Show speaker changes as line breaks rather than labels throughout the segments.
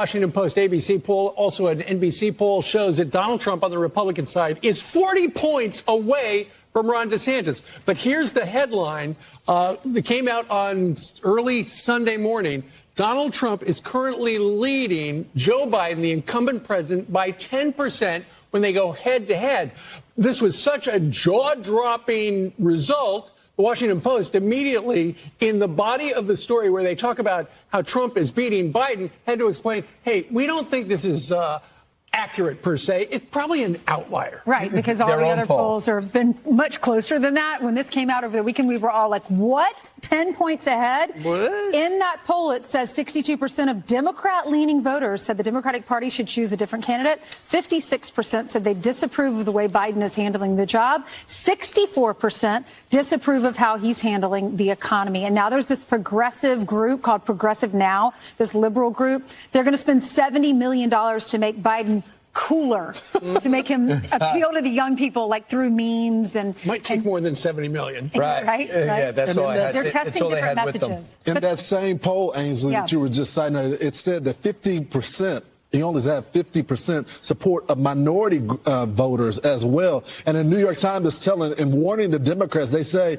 Washington Post ABC poll, also an NBC poll, shows that Donald Trump on the Republican side is 40 points away from Ron DeSantis. But here's the headline that came out on early Sunday morning. Donald Trump is currently leading Joe Biden, the incumbent president, by 10% when they go head to head. This was such a jaw-dropping result. The Washington Post immediately, in the body of the story where they talk about how Trump is beating Biden, had to explain, hey, we don't think this is accurate per se. It's probably an outlier.
Right, because all the other polls have been much closer than that. When this came out over the weekend, we were all like, what? 10 points ahead?
What?
In that poll, it says 62% of Democrat-leaning voters said the Democratic Party should choose a different candidate. 56% said they disapprove of the way Biden is handling the job. 64% disapprove of how he's handling the economy. And now there's this progressive group called Progressive Now, this liberal group. They're going to spend $70 million to make Biden cooler, to make him appeal to the young people, like through memes and
might take more than 70 million.
Right.
Yeah,
that's all I had.
They're testing different messages.
In that same poll, Ainsley, that you were just citing, it said that 15%. He only had 50% support of minority voters as well. And the New York Times is telling and warning the Democrats, they say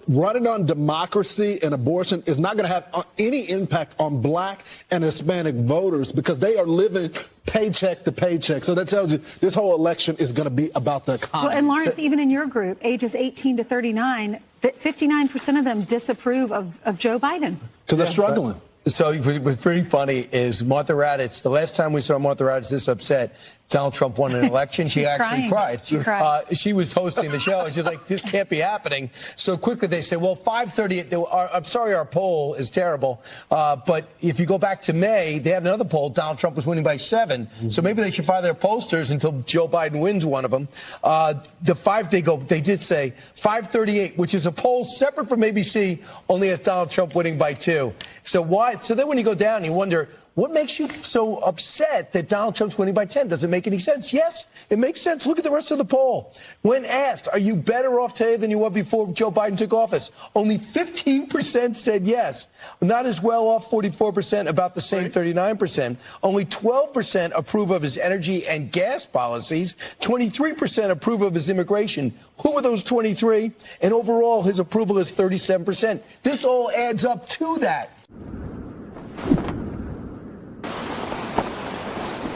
running on democracy and abortion is not going to have any impact on black and Hispanic voters because they are living paycheck to paycheck. So that tells you this whole election is going to be about the economy.
Well, and Lawrence, even in your group, ages 18 to 39, 59% of them disapprove of Joe Biden.
Because they're struggling.
So what's pretty funny is Martha Raddatz, the last time we saw Martha Raddatz this upset, Donald Trump won an election, she actually cried.
She cried.
She was hosting the show, and she's like, this can't be happening. So quickly they say, well, 5:30, I'm sorry our poll is terrible, but if you go back to May, they had another poll, Donald Trump was winning by 7. So maybe they should fire their pollsters until Joe Biden wins one of them. They did say 5:38, which is a poll separate from ABC, only has Donald Trump winning by 2. So why? So then when you go down, you wonder, what makes you so upset that Donald Trump's winning by 10? Does it make any sense? Yes, it makes sense. Look at the rest of the poll. When asked, are you better off today than you were before Joe Biden took office? Only 15% said yes. Not as well off, 44%, about the same 39%. Only 12% approve of his energy and gas policies. 23% approve of his immigration. Who are those 23? And overall, his approval is 37%. This all adds up to that.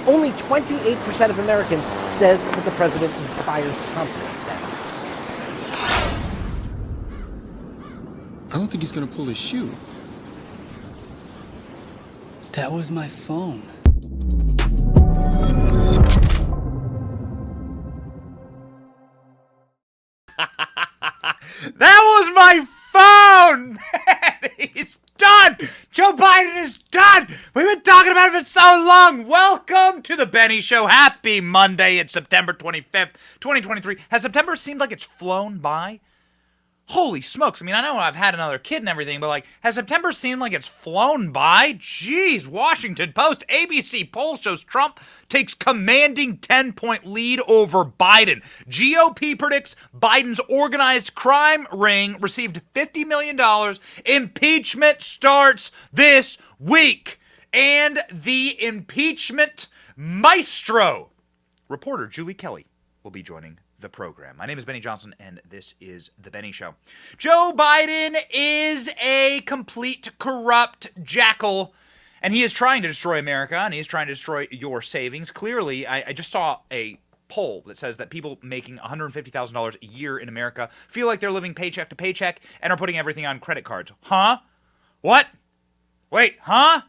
Only 28% of Americans says that the president inspires confidence.
I don't think he's going to pull his shoe.
That was my phone.
That was my phone! He's done! Joe Biden is done! We've been talking about it for so long! Welcome to the Benny Show. Happy Monday. It's September 25th, 2023. Has September seemed like it's flown by? Holy smokes. I mean, I know I've had another kid and everything, but like, has September seemed like it's flown by? Jeez, Washington Post, ABC poll shows Trump takes commanding 10-point lead over Biden. GOP predicts Biden's organized crime ring received $50 million. Impeachment starts this week. And the impeachment maestro, reporter Julie Kelly, will be joining the program. My name is Benny Johnson, and this is The Benny Show. Joe Biden is a complete corrupt jackal, and he is trying to destroy America, and he is trying to destroy your savings. Clearly, I just saw a poll that says that people making $150,000 a year in America feel like they're living paycheck to paycheck and are putting everything on credit cards. Huh? What? Wait, huh?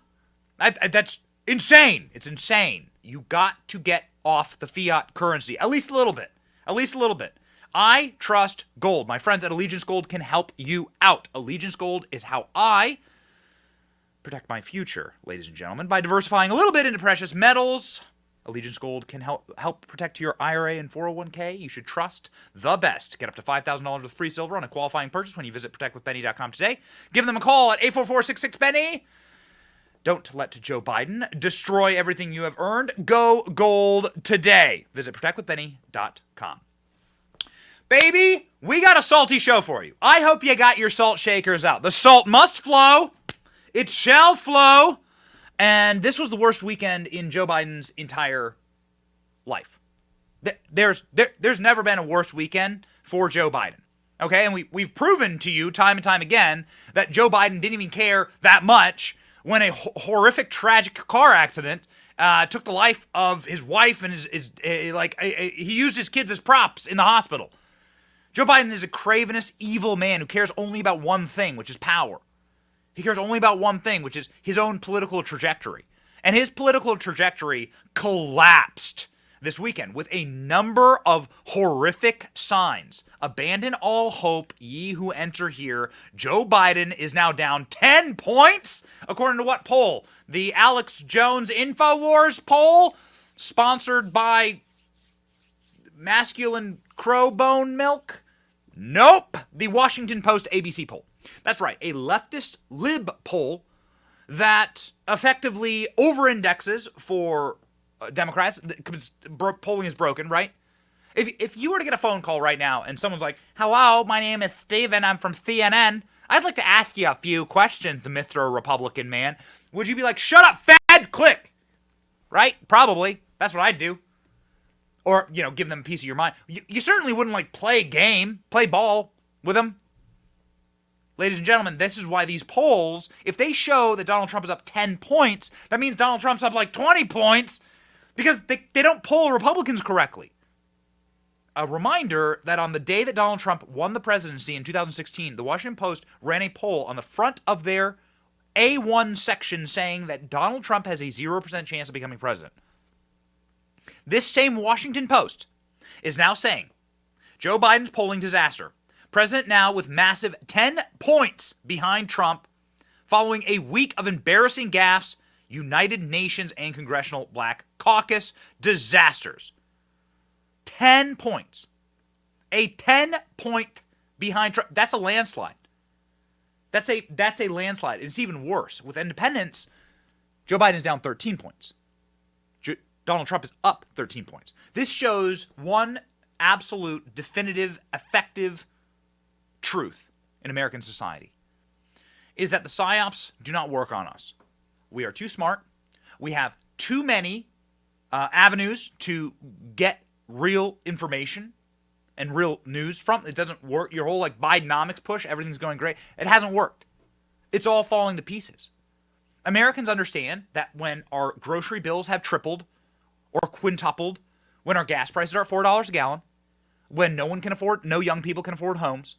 That's insane. It's insane. You got to get off the fiat currency, at least a little bit. At least a little bit. I trust gold. My friends at Allegiance Gold can help you out. Allegiance Gold is how I protect my future, ladies and gentlemen, by diversifying a little bit into precious metals. Allegiance Gold can help protect your IRA and 401k. You should trust the best. Get up to $5,000 with free silver on a qualifying purchase when you visit protectwithbenny.com today. Give them a call at 844-66-BENNY. Don't let Joe Biden destroy everything you have earned. Go gold today. Visit protectwithbenny.com. Baby, we got a salty show for you. I hope you got your salt shakers out. The salt must flow. It shall flow. And this was the worst weekend in Joe Biden's entire life. There's never been a worse weekend for Joe Biden. Okay, and we've proven to you time and time again that Joe Biden didn't even care that much when a horrific, tragic car accident took the life of his wife and he used his kids as props in the hospital. Joe Biden is a cravenous, evil man who cares only about one thing, which is power. He cares only about one thing, which is his own political trajectory. And his political trajectory collapsed this weekend with a number of horrific signs. Abandon all hope, ye who enter here. Joe Biden is now down 10 points, according to what poll? The Alex Jones InfoWars poll, sponsored by Masculine Crowbone Milk? Nope. The Washington Post ABC poll. That's right, a leftist lib poll that effectively over-indexes for Democrats. Polling is broken, right? If you were to get a phone call right now and someone's like, hello, my name is Steven, I'm from CNN. I'd like to ask you a few questions, Mr. Republican man. Would you be like, shut up, Fed, click? Right? Probably. That's what I'd do. Or, give them a piece of your mind. You certainly wouldn't, play ball with them. Ladies and gentlemen, this is why these polls, if they show that Donald Trump is up 10 points, that means Donald Trump's up 20 points because they don't poll Republicans correctly. A reminder that on the day that Donald Trump won the presidency in 2016, the Washington Post ran a poll on the front of their A1 section saying that Donald Trump has a 0% chance of becoming president. This same Washington Post is now saying Joe Biden's polling disaster. President now with massive 10 points behind Trump following a week of embarrassing gaffes, United Nations and Congressional Black Caucus disasters. 10 points. A 10-point behind Trump. That's a landslide. That's a landslide. It's even worse. With independents, Joe Biden's down 13 points. Donald Trump is up 13 points. This shows one absolute, definitive, effective truth in American society is that the psyops do not work on us. We are too smart. We have too many avenues to get real information and real news from. It doesn't work. Your whole Bidenomics push, everything's going great. It hasn't worked. It's all falling to pieces. Americans understand that when our grocery bills have tripled or quintupled, when our gas prices are at $4 a gallon, when no young people can afford homes,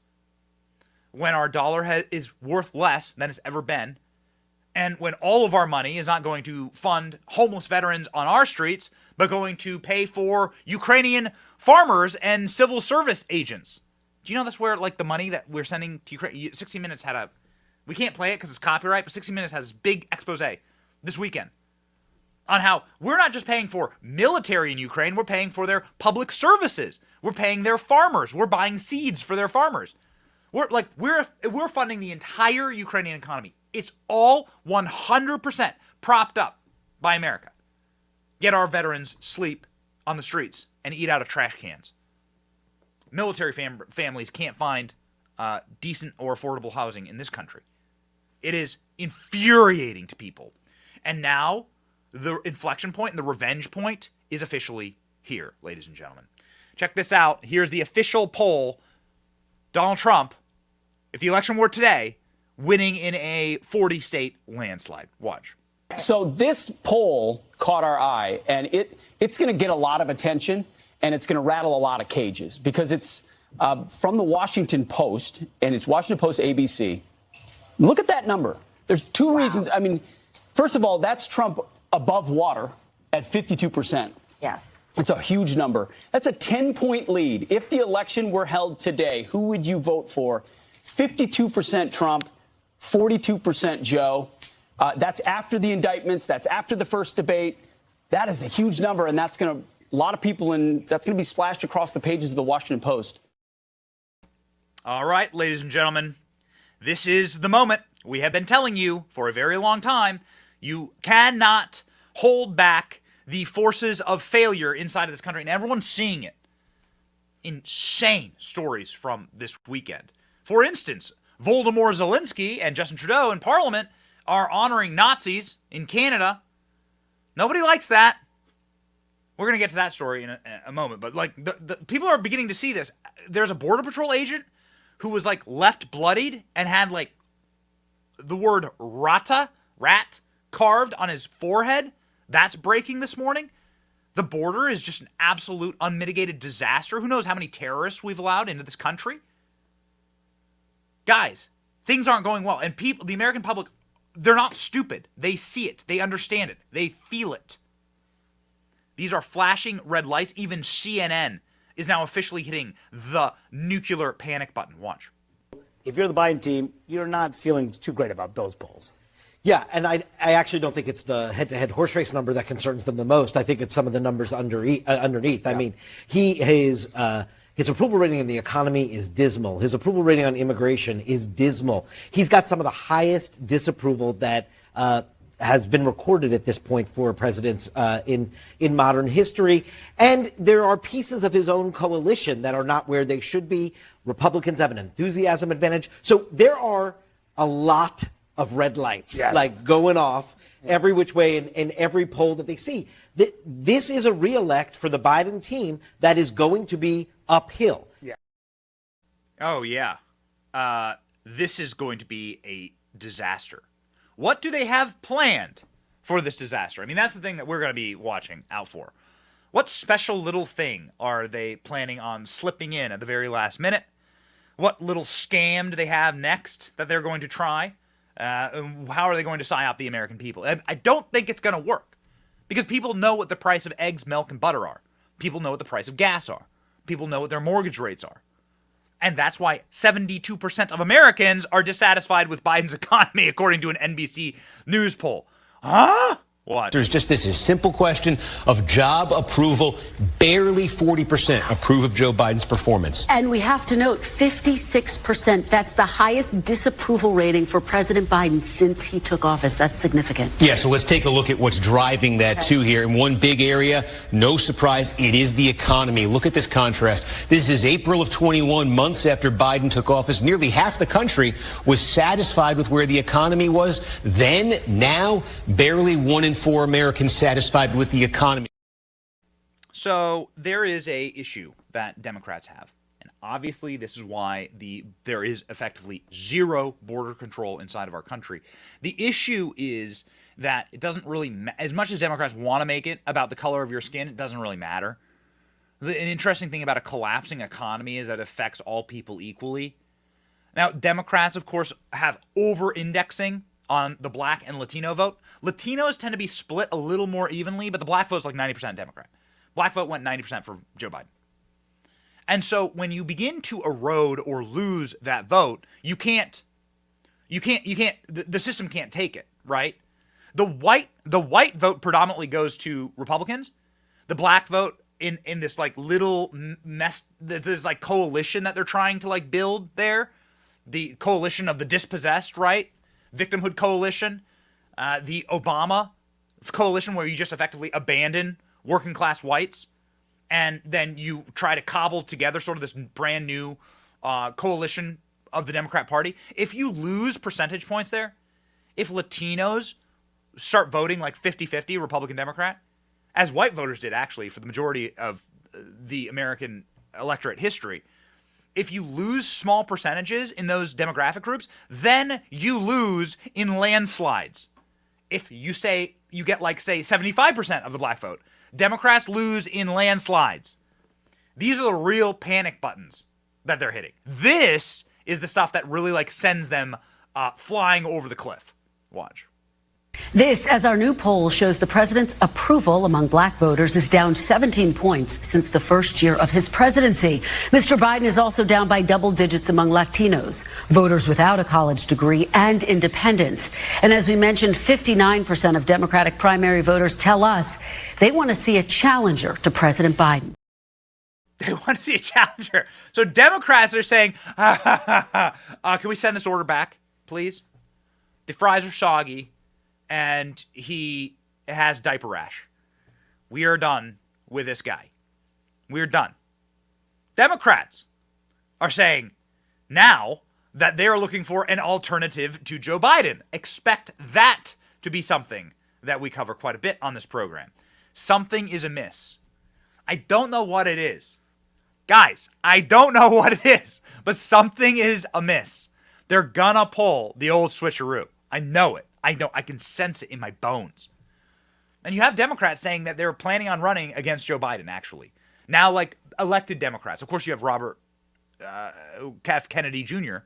when our dollar is worth less than it's ever been, and when all of our money is not going to fund homeless veterans on our streets, but going to pay for Ukrainian farmers and civil service agents. Do you know that's where the money that we're sending to Ukraine? 60 Minutes had we can't play it because it's copyright, but 60 Minutes has this big expose this weekend on how we're not just paying for military in Ukraine, we're paying for their public services. We're paying their farmers. We're buying seeds for their farmers. We're funding the entire Ukrainian economy. It's all 100% propped up by America. Yet our veterans sleep on the streets and eat out of trash cans. Military families can't find decent or affordable housing in this country. It is infuriating to people. And now the inflection point and the revenge point is officially here, ladies and gentlemen. Check this out. Here's the official poll. Donald Trump, if the election were today, winning in a 40-state landslide. Watch.
So this poll caught our eye, and it's going to get a lot of attention, and it's going to rattle a lot of cages because it's from the Washington Post, and it's Washington Post ABC. Look at that number. There's two reasons. I mean, first of all, that's Trump above water at 52%.
Yes.
It's a huge number. That's a 10-point lead. If the election were held today, who would you vote for? 52% Trump, 42% Joe. That's after the indictments. That's after the first debate. That is a huge number, and that's going to a lot of people, and that's going to be splashed across the pages of the Washington Post.
All right, ladies and gentlemen, this is the moment. We have been telling you for a very long time, you cannot hold back the forces of failure inside of this country, and everyone's seeing it. Insane stories from this weekend. For instance, Voldemort Zelensky and Justin Trudeau in Parliament are honoring Nazis in Canada. Nobody likes that. We're going to get to that story in a moment. But like the people are beginning to see this. There's a Border Patrol agent who was like left bloodied and had like the word rat carved on his forehead. That's breaking this morning. The border is just an absolute unmitigated disaster. Who knows how many terrorists we've allowed into this country? Guys, things aren't going well. And people, the American public, they're not stupid. They see it. They understand it. They feel it. These are flashing red lights. Even CNN is now officially hitting the nuclear panic button. Watch.
If you're the Biden team, you're not feeling too great about those polls. Yeah, and I actually don't think it's the head-to-head horse race number that concerns them the most. I think it's some of the numbers underneath. Yeah. I mean, his approval rating in the economy is dismal. His approval rating on immigration is dismal. He's got some of the highest disapproval that has been recorded at this point for presidents in modern history. And there are pieces of his own coalition that are not where they should be. Republicans have an enthusiasm advantage. So there are a lot of red lights, like going off every which way in every poll that they see. This is a reelect for the Biden team that is going to be uphill.
Yeah. Oh, yeah. This is going to be a disaster. What do they have planned for this disaster? I mean, that's the thing that we're going to be watching out for. What special little thing are they planning on slipping in at the very last minute? What little scam do they have next that they're going to try? How are they going to psyop the American people? I don't think it's going to work because people know what the price of eggs, milk, and butter are. People know what the price of gas are. People know what their mortgage rates are. And that's why 72% of Americans are dissatisfied with Biden's economy, according to an NBC News poll. Huh? What?
There's just this simple question of job approval. Barely 40% approve of Joe Biden's performance.
And we have to note 56%. That's the highest disapproval rating for President Biden since he took office. That's significant.
Yeah, so let's take a look at what's driving that too here. In one big area, no surprise, it is the economy. Look at this contrast. This is April of 21, months after Biden took office. Nearly half the country was satisfied with where the economy was. Then, now, barely 1 in 4 Americans satisfied with the economy.
So there is a issue that Democrats have. And obviously this is why there is effectively zero border control inside of our country. The issue is that it doesn't really as much as Democrats want to make it about the color of your skin, it doesn't really matter. An interesting thing about a collapsing economy is that it affects all people equally. Now, Democrats, of course, have over-indexing on the black and Latino vote. Latinos tend to be split a little more evenly, but the black vote's like 90% Democrat. Black vote went 90% for Joe Biden. And so when you begin to erode or lose that vote, the system can't take it, right? The white vote predominantly goes to Republicans. The black vote in this like little mess, this like coalition that they're trying to like build there, the coalition of the dispossessed, right? Victimhood coalition, the Obama coalition where you just effectively abandon working class whites and then you try to cobble together sort of this brand new coalition of the Democrat Party. If you lose percentage points there, if Latinos start voting like 50-50 Republican-Democrat, as white voters did actually for the majority of the American electorate history, if you lose small percentages in those demographic groups, then you lose in landslides. If you get like, say, 75% of the black vote, Democrats lose in landslides. These are the real panic buttons that they're hitting. This is the stuff that really like sends them flying over the cliff. Watch.
This, as our new poll shows, the president's approval among black voters is down 17 points since the first year of his presidency. Mr. Biden is also down by double digits among Latinos, voters without a college degree, and independents. And as we mentioned, 59% of Democratic primary voters tell us they want to see a challenger to President Biden.
They want to see a challenger. So Democrats are saying, can we send this order back, please? The fries are soggy. And he has diaper rash. We are done with this guy. We're done. Democrats are saying, now that they are looking for an alternative to Joe Biden. Expect that to be something that we cover quite a bit on this program. Something is amiss. I don't know what it is. Guys, I don't know what it is, but something is amiss. They're gonna pull the old switcheroo. I know it. I can sense it in my bones. And you have Democrats saying that they're planning on running against Joe Biden, actually. Now, like, elected Democrats. Of course, you have Robert F. Kennedy Jr.,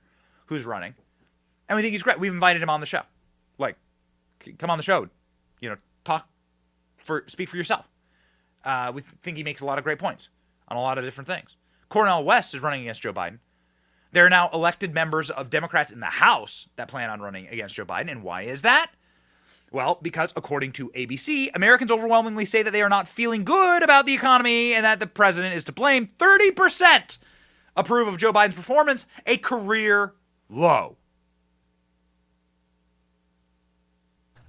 who's running. And we think he's great. We've invited him on the show. Like, come on the show. You know, speak for yourself. We think he makes a lot of great points on a lot of different things. Cornel West is running against Joe Biden. There are now elected members of Democrats in the House that plan on running against Joe Biden. And why is that? Well, because according to ABC, Americans overwhelmingly say that they are not feeling good about the economy and that the president is to blame. 30% approve of Joe Biden's performance, a career low.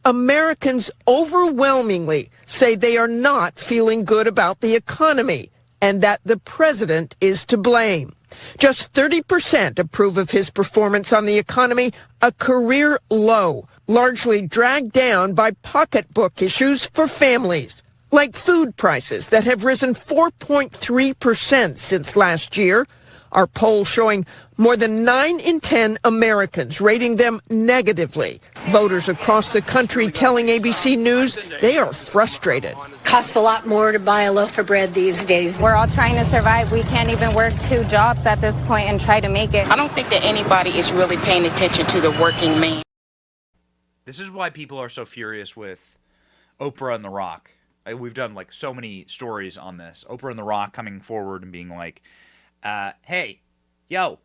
Americans overwhelmingly say they are not feeling good about the economy and that the president is to blame. Just 30% approve of his performance on the economy, a career low, largely dragged down by pocketbook issues for families, like food prices that have risen 4.3% since last year. Our poll showing more than 9 in 10 Americans rating them negatively. Voters across the country telling ABC News they are frustrated.
Costs a lot more to buy a loaf of bread these days.
We're all trying to survive. We can't even work 2 jobs at this point and try to make it.
I don't think that anybody is really paying attention to the working man.
This is why people are so furious with Oprah and The Rock. We've done like so many stories on this. Oprah and The Rock coming forward and being like, hey, yo,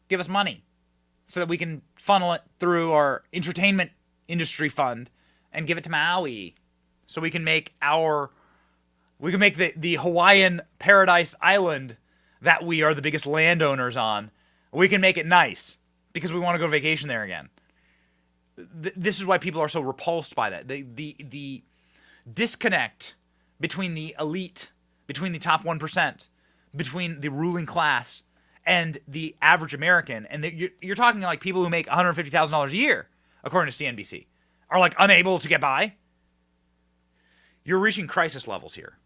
give us money so that we can funnel it through our entertainment industry fund and give it to Maui so we can make the Hawaiian paradise island that we are the biggest landowners on. We can make it nice because we want to go vacation there again. This is why people are so repulsed by that. The disconnect between the elite, between the top 1%, between the ruling class and the average American, and you're talking like people who make $150,000 a year, according to CNBC, are like unable to get by. You're reaching crisis levels here,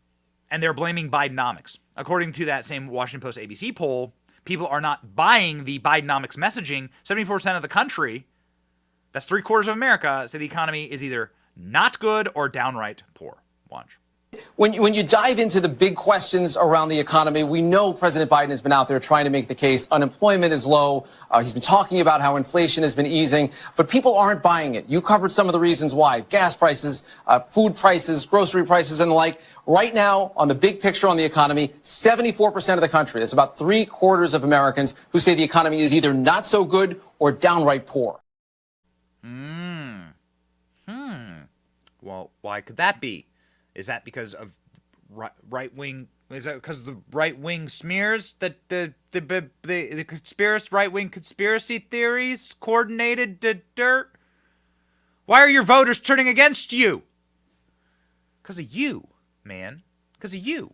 and they're blaming Bidenomics. According to that same Washington Post ABC poll, people are not buying the Bidenomics messaging. 74% of the country, that's 3/4 of America, say the economy is either not good or downright poor. Watch.
When you dive into the big questions around the economy, we know President Biden has been out there trying to make the case. Unemployment is low. He's been talking about how inflation has been easing, but people aren't buying it. You covered some of the reasons why. Gas prices, food prices, grocery prices, and the like. Right now, on the big picture on the economy, 74% of the country, that's about 3/4 of Americans, who say the economy is either not so good or downright poor.
Well, why could that be? Is that because of right-wing? Is that because of the right-wing smears that the right-wing conspiracy theories coordinated to dirt? Why are your voters turning against you? Because of you, man. Because of you.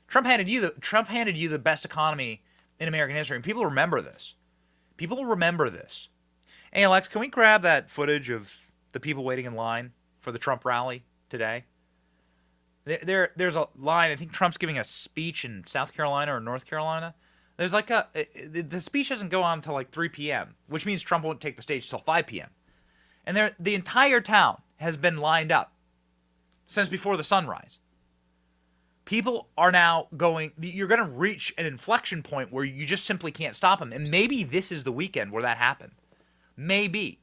Trump handed you the best economy in American history, and people remember this. People remember this. Hey, Alex, can we grab that footage of the people waiting in line for the Trump rally today? There's a line. I think Trump's giving a speech in South Carolina or North Carolina. There's like the speech doesn't go on until like 3 p.m., which means Trump won't take the stage till 5 p.m. And the entire town has been lined up since before the sunrise. People are now going, you're going to reach an inflection point where you just simply can't stop them. And maybe this is the weekend where that happened. Maybe.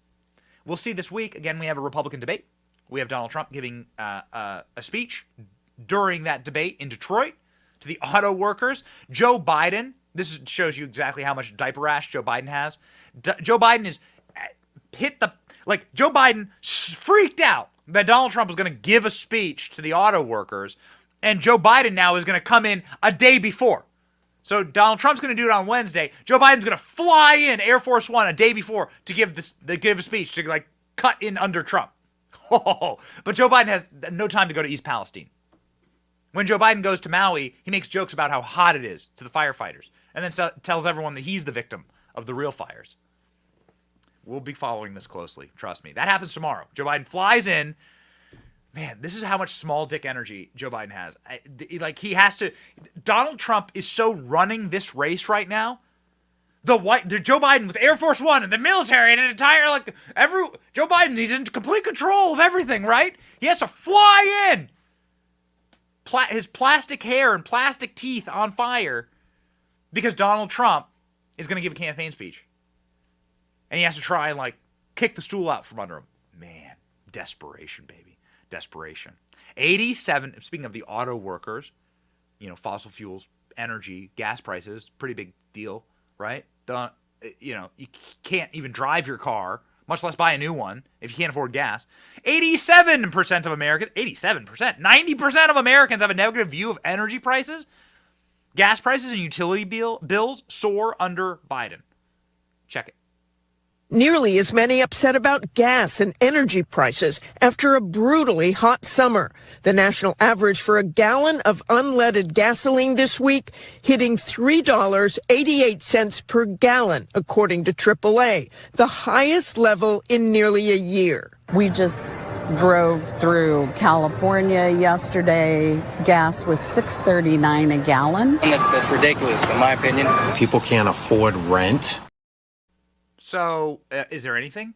We'll see this week. Again, we have a Republican debate. We have Donald Trump giving a speech during that debate in Detroit to the auto workers. Joe Biden, this shows you exactly how much diaper rash Joe Biden has. Joe Biden is Joe Biden freaked out that Donald Trump was going to give a speech to the auto workers, and Joe Biden now is going to come in a day before. So Donald Trump's going to do it on Wednesday. Joe Biden's going to fly in Air Force One a day before to give a speech to like cut in under Trump. Oh, but Joe Biden has no time to go to East Palestine. When Joe Biden goes to Maui, he makes jokes about how hot it is to the firefighters and then tells everyone that he's the victim of the real fires. We'll be following this closely. Trust me. That happens tomorrow. Joe Biden flies in. Man, this is how much small dick energy Joe Biden has. He has to. Donald Trump is so running this race right now. The Joe Biden with Air Force One and the military and an entire Joe Biden, he's in complete control of everything, right? He has to fly in. His plastic hair and plastic teeth on fire because Donald Trump is going to give a campaign speech. And he has to try and kick the stool out from under him. Man, desperation, baby. Desperation. 87, speaking of the auto workers, fossil fuels, energy, gas prices, pretty big deal, right? You can't even drive your car, much less buy a new one if you can't afford gas. 87% of Americans, 87%, 90% of Americans have a negative view of energy prices. Gas prices and utility bills soar under Biden. Check it.
Nearly as many upset about gas and energy prices after a brutally hot summer. The national average for a gallon of unleaded gasoline this week hitting $3.88 per gallon, according to AAA, the highest level in nearly a year.
We just drove through California yesterday. Gas was $6.39 a gallon.
And that's ridiculous, in my opinion. People can't afford rent.
So, is there anything?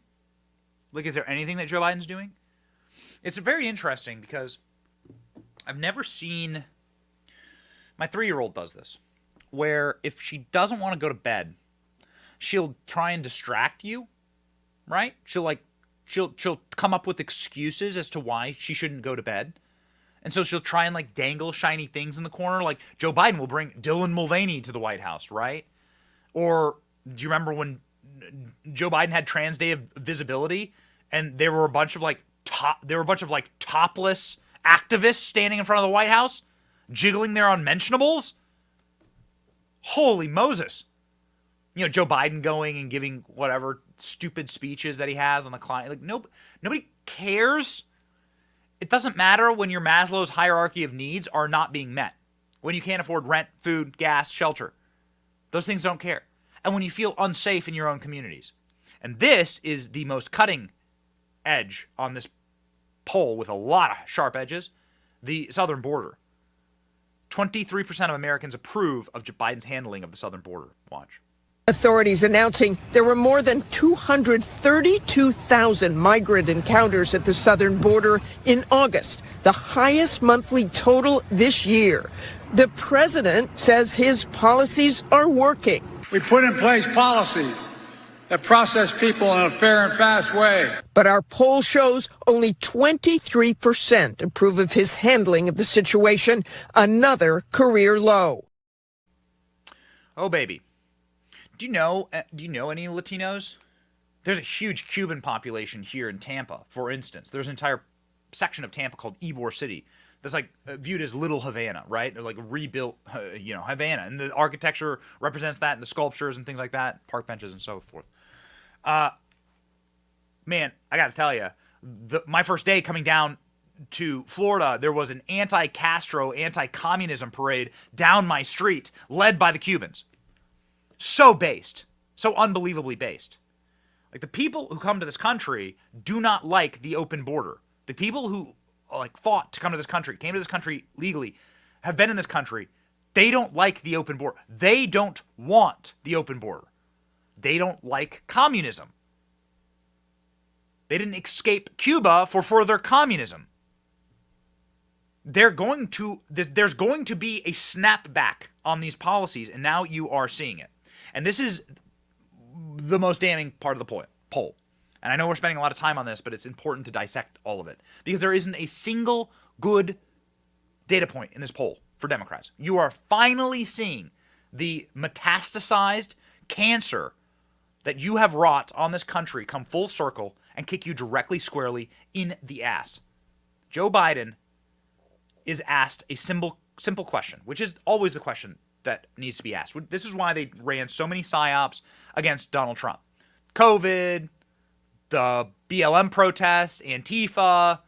Is there anything that Joe Biden's doing? It's very interesting because I've never seen... My 3-year-old does this, where if she doesn't want to go to bed, she'll try and distract you, right? She'll come up with excuses as to why she shouldn't go to bed. And so she'll try and dangle shiny things in the corner. Like Joe Biden will bring Dylan Mulvaney to the White House, right? Or do you remember when Joe Biden had Trans Day of Visibility, and there were a bunch of topless activists standing in front of the White House, jiggling their unmentionables? Holy Moses! Joe Biden going and giving whatever stupid speeches that he has on the client. Nobody cares. It doesn't matter when your Maslow's hierarchy of needs are not being met. When you can't afford rent, food, gas, shelter. Those things don't care. And when you feel unsafe in your own communities. And this is the most cutting edge on this poll with a lot of sharp edges, the southern border. 23% of Americans approve of Biden's handling of the southern border. Watch.
Authorities announcing there were more than 232,000 migrant encounters at the southern border in August, the highest monthly total this year. The president says his policies are working.
We put in place policies that process people in a fair and fast way.
But our poll shows only 23% approve of his handling of the situation, another career low.
Oh, baby. Do you know any Latinos? There's a huge Cuban population here in Tampa, for instance. There's an entire section of Tampa called Ybor City that's viewed as Little Havana, right? Or rebuilt, Havana. And the architecture represents that, and the sculptures and things like that, park benches and so forth. Man, I got to tell you, my first day coming down to Florida, there was an anti-Castro, anti-communism parade down my street, led by the Cubans. So based. So unbelievably based. The people who come to this country do not like the open border. The people who fought to come to this country, came to this country legally, have been in this country, they don't like the open border. They don't want the open border. They don't like communism. They didn't escape Cuba for further communism. There's going to be a snapback on these policies, and now you are seeing it. And this is the most damning part of the poll. And I know we're spending a lot of time on this, but it's important to dissect all of it. Because there isn't a single good data point in this poll for Democrats. You are finally seeing the metastasized cancer that you have wrought on this country come full circle and kick you directly, squarely in the ass. Joe Biden is asked a simple question, which is always the question that needs to be asked. This is why they ran so many psyops against Donald Trump. COVID, the BLM protests, Antifa,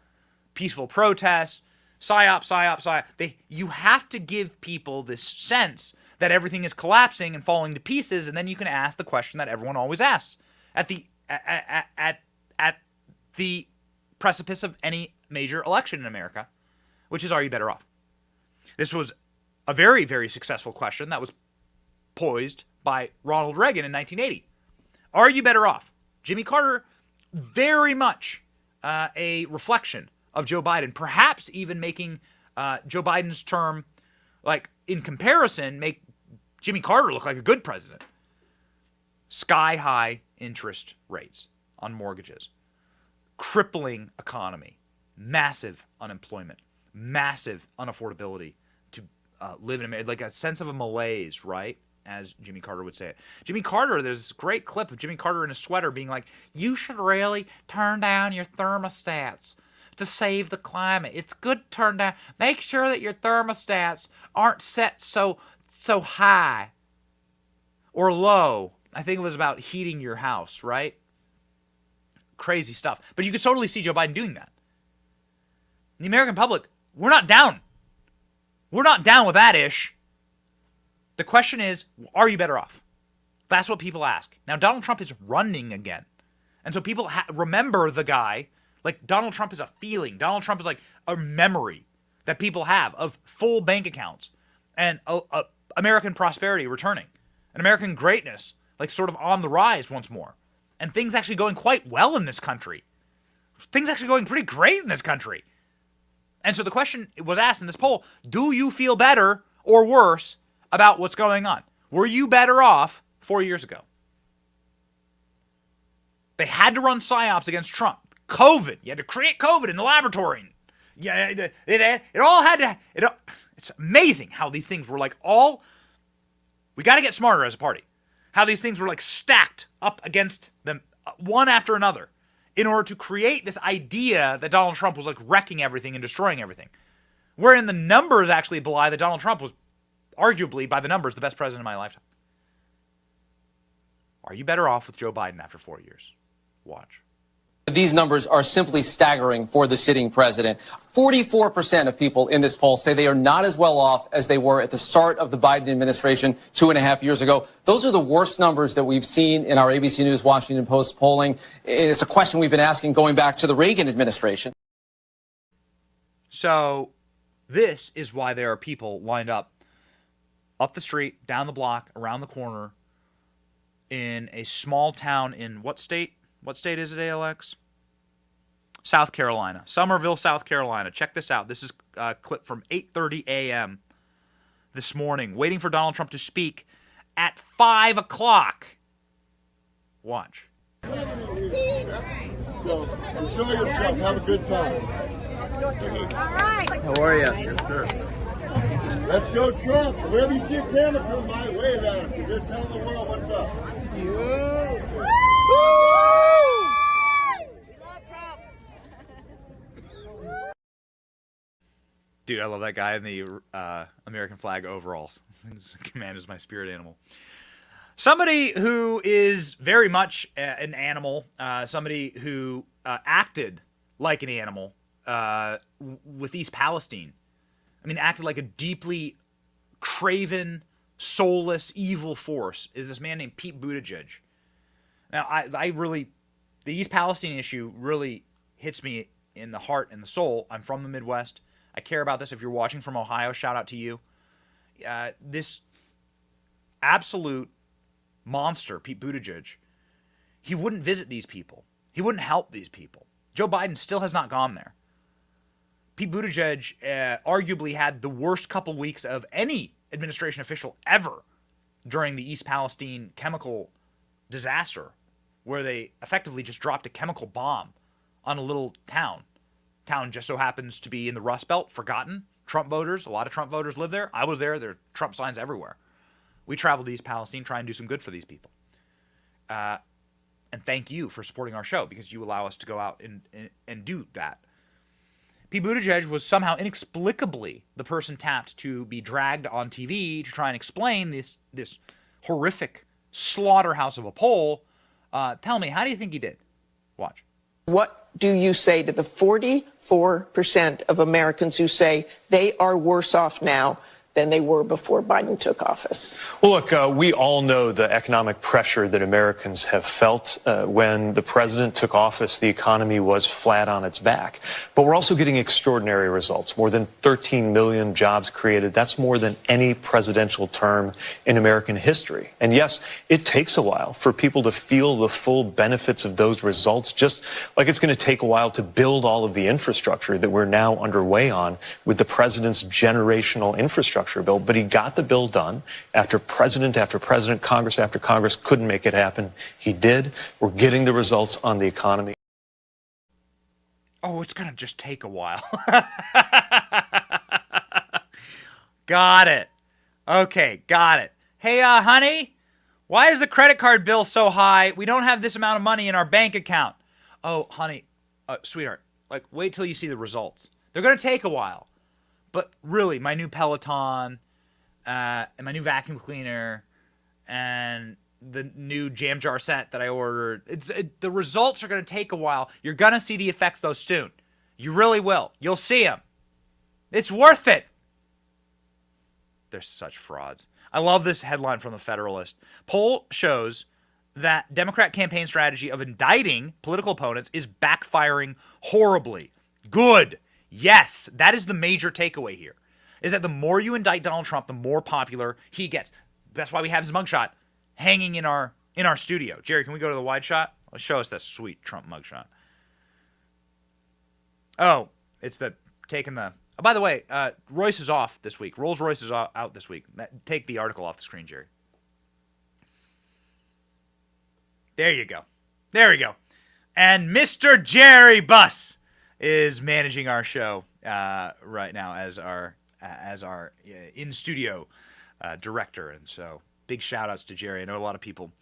peaceful protests, psyop. You have to give people this sense that everything is collapsing and falling to pieces, and then you can ask the question that everyone always asks at the at the precipice of any major election in America, which is, are you better off? This was a very, very successful question that was posed by Ronald Reagan in 1980. Are you better off? Jimmy Carter, very much a reflection of Joe Biden, perhaps even making Joe Biden's term, like in comparison, make Jimmy Carter look like a good president. Sky high interest rates on mortgages, crippling economy, massive unemployment, massive unaffordability to live in America, like a sense of a malaise, right? As Jimmy Carter would say it. Jimmy Carter, there's this great clip of Jimmy Carter in a sweater being like, you should really turn down your thermostats to save the climate. It's good to turn down. Make sure that your thermostats aren't set so high or low. I think it was about heating your house, right? Crazy stuff. But you could totally see Joe Biden doing that. The American public, we're not down. We're not down with that ish. The question is, are you better off? That's what people ask. Now, Donald Trump is running again. And so people remember the guy. Like, Donald Trump is a feeling. Donald Trump is like a memory that people have of full bank accounts and American prosperity returning. And American greatness, like, sort of on the rise once more. And things actually going quite well in this country. Things actually going pretty great in this country. And so the question was asked in this poll, do you feel better or worse about what's going on? Were you better off 4 years ago? They had to run psyops against Trump. COVID. You had to create COVID in the laboratory. Yeah, it all had to. It's amazing how these things were like all. We got to get smarter as a party. How these things were like stacked up against them, one after another, in order to create this idea that Donald Trump was like wrecking everything and destroying everything. Wherein the numbers actually belie that Donald Trump was arguably, by the numbers, the best president in my lifetime. Are you better off with Joe Biden after 4 years? Watch.
These numbers are simply staggering for the sitting president. 44% of people in this poll say they are not as well off as they were at the start of the Biden administration 2.5 years ago. Those are the worst numbers that we've seen in our ABC News Washington Post polling. It's a question we've been asking going back to the Reagan administration.
So this is why there are people lined up the street, down the block, around the corner, in a small town in what state? What state is it, ALX? South Carolina. Summerville, South Carolina. Check this out. This is a clip from 8:30 a.m. this morning, waiting for Donald Trump to speak at 5 o'clock. Watch.
So enjoy yourself. Have a good time. All right.
How are you?
Yes, sir. Let's go, Trump. Wherever you see a camera come by, wave at him. Just tell the world what's up.
Dude, I love that guy in the American flag overalls. His command is my spirit animal. Somebody who is very much an animal, somebody who acted like an animal with East Palestine. I mean, acted like a deeply craven, soulless, evil force is this man named Pete Buttigieg. Now, I really, the East Palestine issue really hits me in the heart and the soul. I'm from the Midwest. I care about this. If you're watching from Ohio, shout out to you. This absolute monster, Pete Buttigieg, he wouldn't visit these people. He wouldn't help these people. Joe Biden still has not gone there. Pete Buttigieg arguably had the worst couple weeks of any administration official ever during the East Palestine chemical disaster, where they effectively just dropped a chemical bomb on a little town. Town just so happens to be in the Rust Belt, forgotten. Trump voters, a lot of Trump voters live there. I was there. There are Trump signs everywhere. We traveled to East Palestine, try and do some good for these people. And thank you for supporting our show, because you allow us to go out and do that. Pete Buttigieg was somehow inexplicably the person tapped to be dragged on TV to try and explain this horrific slaughterhouse of a poll. Tell me, how do you think he did? Watch.
What do you say to the 44% of Americans who say they are worse off now than they were before Biden took office.
Well, look, we all know the economic pressure that Americans have felt when the president took office. The economy was flat on its back. But we're also getting extraordinary results. More than 13 million jobs created. That's more than any presidential term in American history. And yes, it takes a while for people to feel the full benefits of those results, just like it's going to take a while to build all of the infrastructure that we're now underway on with the president's generational infrastructure bill. But he got the bill done after president, Congress after Congress couldn't make it happen. He did. We're getting the results on the economy.
Oh, it's going to just take a while. Got it. Okay, got it. Hey, honey, why is the credit card bill so high? We don't have this amount of money in our bank account. Oh, honey, sweetheart, like, wait till you see the results. They're going to take a while. But really, my new Peloton, and my new vacuum cleaner, and the new jam jar set that I ordered, the results are going to take a while. You're going to see the effects, though, soon. You really will. You'll see them. It's worth it. They're such frauds. I love this headline from the Federalist. Poll shows that Democrat campaign strategy of indicting political opponents is backfiring horribly. Good. Yes, that is the major takeaway here, is that the more you indict Donald Trump, the more popular he gets. That's why we have his mugshot hanging in our studio. Jerry, can we go to the wide shot? Show us that sweet Trump mugshot. Oh, it's the taking the... Oh, by the way, Royce is off this week. Rolls-Royce is out this week. Take the article off the screen, Jerry. There you go. There we go. And Mr. Jerry Buss is managing our show right now as our in-studio director. And so big shout-outs to Jerry. I know a lot of people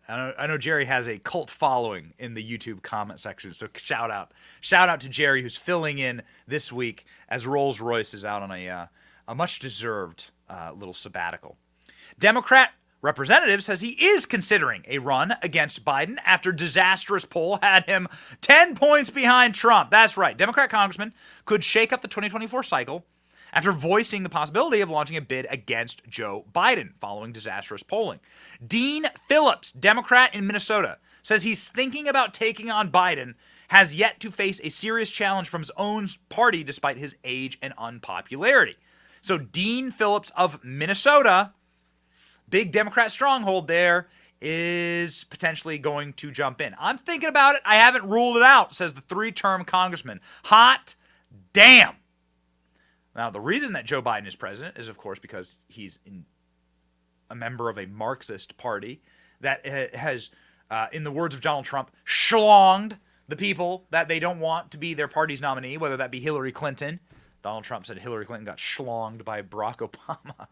I know Jerry has a cult following in the YouTube comment section. So shout out to Jerry, who's filling in this week as Rolls-Royce is out on a much-deserved little sabbatical. Democrat representative says he is considering a run against Biden after disastrous poll had him 10 points behind Trump. That's right. Democrat congressman could shake up the 2024 cycle after voicing the possibility of launching a bid against Joe Biden following disastrous polling. Dean Phillips, Democrat in Minnesota, says he's thinking about taking on Biden, has yet to face a serious challenge from his own party despite his age and unpopularity. So Dean Phillips of Minnesota, big Democrat stronghold there, is potentially going to jump in. I'm thinking about it. I haven't ruled it out, says the three-term congressman. Hot damn. Now, the reason that Joe Biden is president is, of course, because he's a member of a Marxist party that has, in the words of Donald Trump, schlonged the people that they don't want to be their party's nominee, whether that be Hillary Clinton. Donald Trump said Hillary Clinton got schlonged by Barack Obama.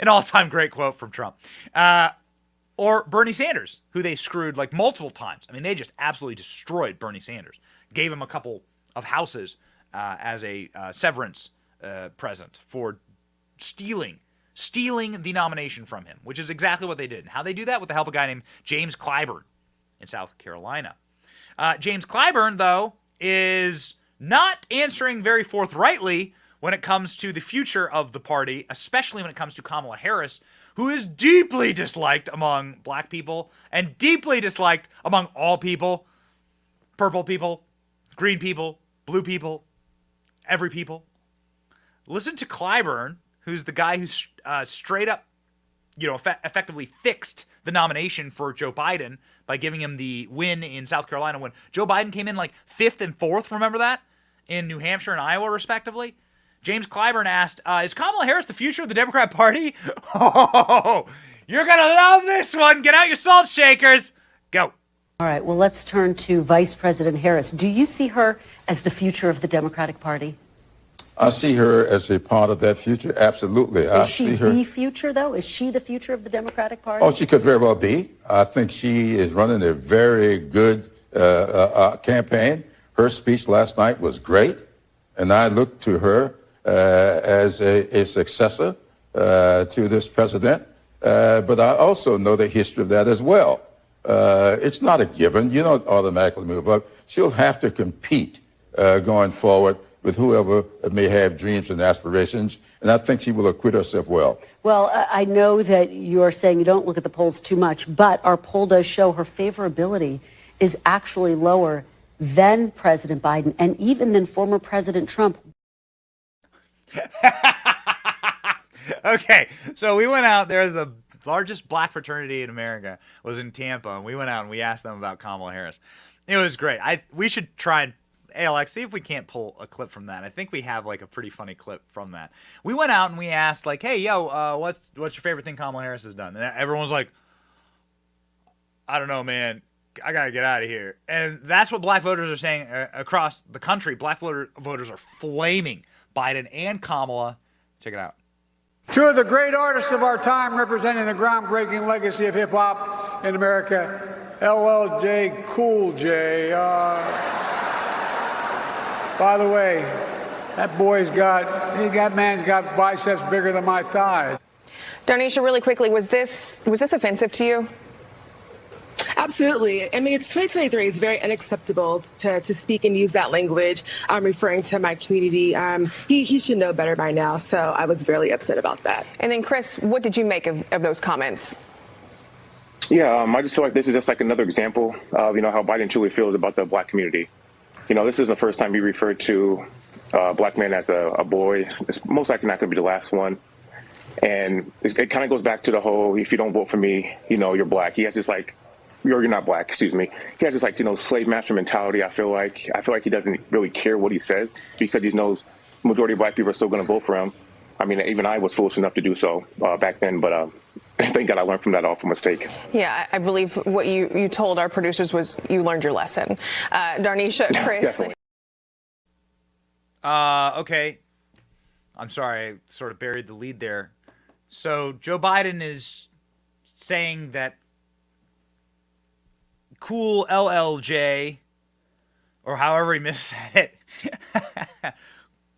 An all-time great quote from Trump. Or Bernie Sanders, who they screwed like multiple times. I mean, they just absolutely destroyed Bernie Sanders. Gave him a couple of houses as a severance present for stealing the nomination from him, which is exactly what they did. And how they do that? With the help of a guy named James Clyburn in South Carolina. James Clyburn, though, is not answering very forthrightly when it comes to the future of the party, especially when it comes to Kamala Harris, who is deeply disliked among black people and deeply disliked among all people, purple people, green people, blue people, every people. Listen to Clyburn, who's the guy who straight up, effectively fixed the nomination for Joe Biden by giving him the win in South Carolina when Joe Biden came in like 5th and 4th, remember that? In New Hampshire and Iowa, respectively. James Clyburn asked, is Kamala Harris the future of the Democrat Party? Oh, you're going to love this one. Get out your salt shakers. Go.
All right, well, let's turn to Vice President Harris. Do you see her as the future of the Democratic Party?
I see her as a part of that future, absolutely.
Is she the future, though? Is she the future of the Democratic Party?
Oh, she could very well be. I think she is running a very good campaign. Her speech last night was great, and I look to her as a successor to this president. But I also know the history of that as well. It's not a given. You don't automatically move up. She'll have to compete going forward with whoever may have dreams and aspirations, and I think she will acquit herself well.
Well, I know that you are saying you don't look at the polls too much, but our poll does show her favorability is actually lower than President Biden and even than former President Trump.
Okay, so we went out. There's the largest black fraternity in America was in Tampa, and we went out and we asked them about Kamala Harris. It was great. We should try and, hey, Alex, see if we can't pull a clip from that. I think we have like a pretty funny clip from that. We went out and we asked like, hey, yo, what's your favorite thing Kamala Harris has done? And everyone's like, I don't know, man. I got to get out of here. And that's what black voters are saying across the country. Black voters are flaming Biden and Kamala. Check it out.
Two of the great artists of our time representing the groundbreaking legacy of hip-hop in America, LL Cool J. By the way, that man's got biceps bigger than my thighs.
Darnisha, really quickly, was this offensive to you?
Absolutely. I mean, it's 2023. It's very unacceptable to speak and use that language. I'm referring to my community. He should know better by now. So I was really upset about that.
And then, Chris, what did you make of those comments?
Yeah, I just feel like this is just like another example of, how Biden truly feels about the black community. This is the first time he referred to a black man as a boy. It's most likely not going to be the last one. And it kind of goes back to the whole, if you don't vote for me, you're black. He has this you're not black, excuse me. He has this slave master mentality. I feel like he doesn't really care what he says because he knows majority of black people are still going to vote for him. I mean, even I was foolish enough to do so back then, but thank God I learned from that awful mistake.
Yeah, I believe what you told our producers was you learned your lesson. Darnisha, Chris.
Okay. I'm sorry, I sort of buried the lead there. So Joe Biden is saying that cool LLJ, or however he missaid it,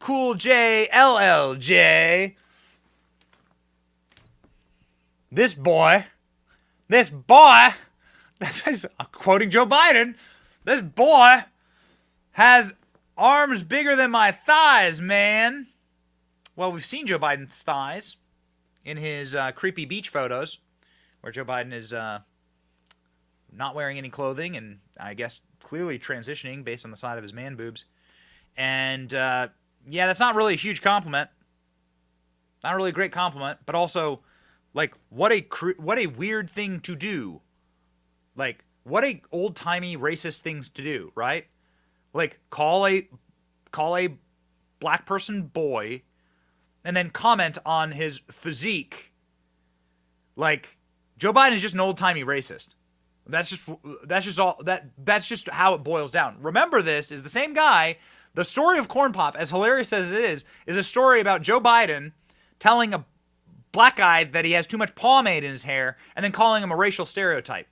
cool J LLJ, this boy, that's I'm quoting Joe Biden, this boy has arms bigger than my thighs, man. Well, we've seen Joe Biden's thighs in his creepy beach photos, where Joe Biden is not wearing any clothing and I guess clearly transitioning based on the side of his man boobs. And yeah, that's not really a huge compliment. Not really a great compliment, but also what a weird thing to do. What a old-timey racist things to do, right? Call a black person boy and then comment on his physique. Joe Biden is just an old-timey racist. That's just how it boils down. Remember, this is the same guy. The story of Corn Pop, as hilarious as it is a story about Joe Biden telling a black guy that he has too much pomade in his hair and then calling him a racial stereotype.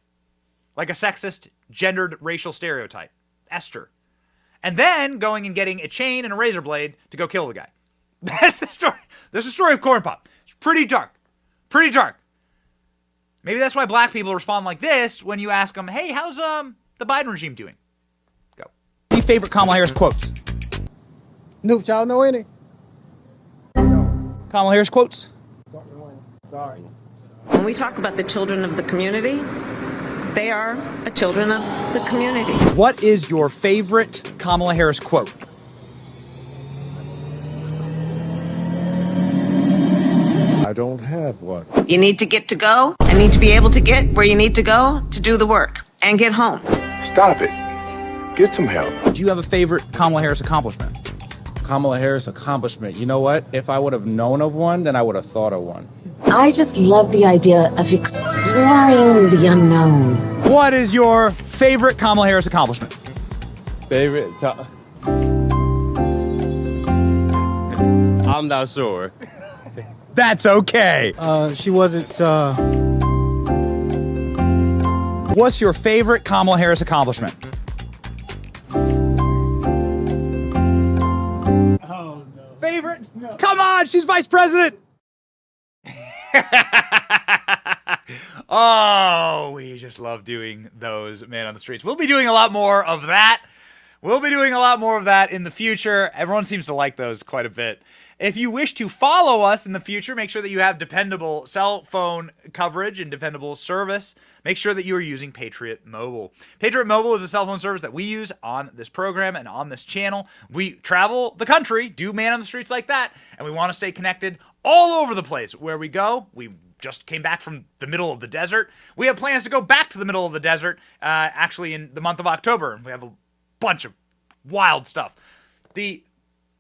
Like a sexist, gendered racial stereotype. Esther. And then going and getting a chain and a razor blade to go kill the guy. That's the story. That's the story of Corn Pop. It's pretty dark. Pretty dark. Maybe that's why black people respond like this when you ask them, hey, how's the Biden regime doing? Go.
Any favorite Kamala Harris quotes?
Nope, y'all know any?
No. Kamala Harris quotes?
Sorry.
When we talk about the children of the community, they are children of the community.
What is your favorite Kamala Harris quote?
I don't have one.
You need to get to go and need to be able to get where you need to go to do the work and get home.
Stop it. Get some help.
Do you have a favorite Kamala Harris accomplishment?
Kamala Harris accomplishment. You know what? If I would have known of one, then I would have thought of one.
I just love the idea of exploring the unknown.
What is your favorite Kamala Harris accomplishment?
I'm not sure.
That's okay.
She wasn't,
What's your favorite Kamala Harris accomplishment?
Oh, no.
Favorite? No. Come on, she's vice president.
Oh, we just love doing those, man on the streets. We'll be doing a lot more of that We'll be doing a lot more of that in the future. Everyone seems to like those quite a bit. If you wish to follow us in the future, make sure that you have dependable cell phone coverage and dependable service. Make sure that you are using Patriot Mobile. Patriot Mobile is a cell phone service that we use on this program and on this channel. We travel the country, do man on the streets like that, and we want to stay connected all over the place where we go. We just came back from the middle of the desert. We have plans to go back to the middle of the desert, actually in the month of October. We have a bunch of wild stuff.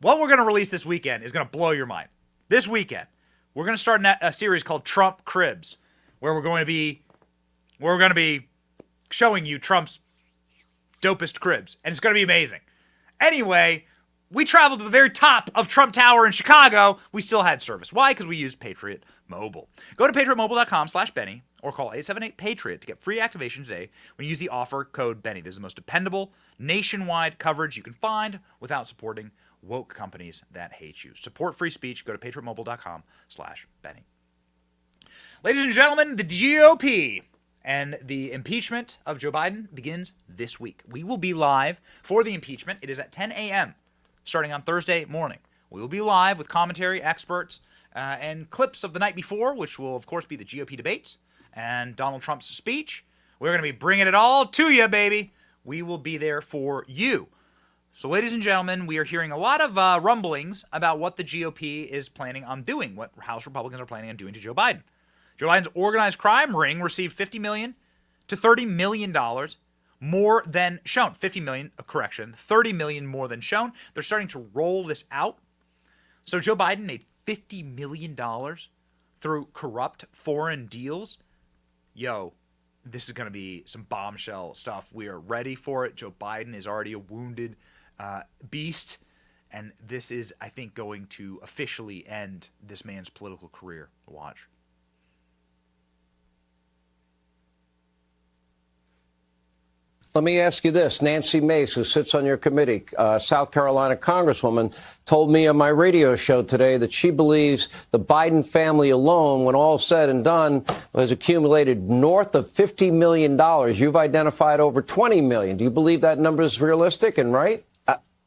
What we're going to release this weekend is going to blow your mind. This weekend, we're going to start a series called Trump Cribs, where we're going to be showing you Trump's dopest cribs, and it's going to be amazing. Anyway, we traveled to the very top of Trump Tower in Chicago. We still had service. Why? Because we used Patriot Mobile. Go to patriotmobile.com/Benny or call 878-PATRIOT to get free activation today when you use the offer code Benny. This is the most dependable nationwide coverage you can find without supporting woke companies that hate you. Support free speech. Go to patriotmobile.com/Benny. Ladies and gentlemen, the GOP and the impeachment of Joe Biden begins this week. We will be live for the impeachment. It is at 10 a.m. starting on Thursday morning. We will be live with commentary, experts, and clips of the night before, which will, of course, be the GOP debates and Donald Trump's speech. We're going to be bringing it all to you, baby. We will be there for you. So, ladies and gentlemen, we are hearing a lot of rumblings about what the GOP is planning on doing, what House Republicans are planning on doing to Joe Biden. Joe Biden's organized crime ring received $50 million to $30 million more than shown. $50 million, $30 million more than shown. They're starting to roll this out. So Joe Biden made $50 million through corrupt foreign deals. Yo, this is going to be some bombshell stuff. We are ready for it. Joe Biden is already a wounded beast, and this is, I think, going to officially end this man's political career. Watch.
Let me ask you this. Nancy Mace, who sits on your committee, South Carolina Congresswoman, told me on my radio show today that she believes the Biden family alone, when all said and done, has accumulated north of $50 million. You've identified over $20 million. Do you believe that number is realistic and right?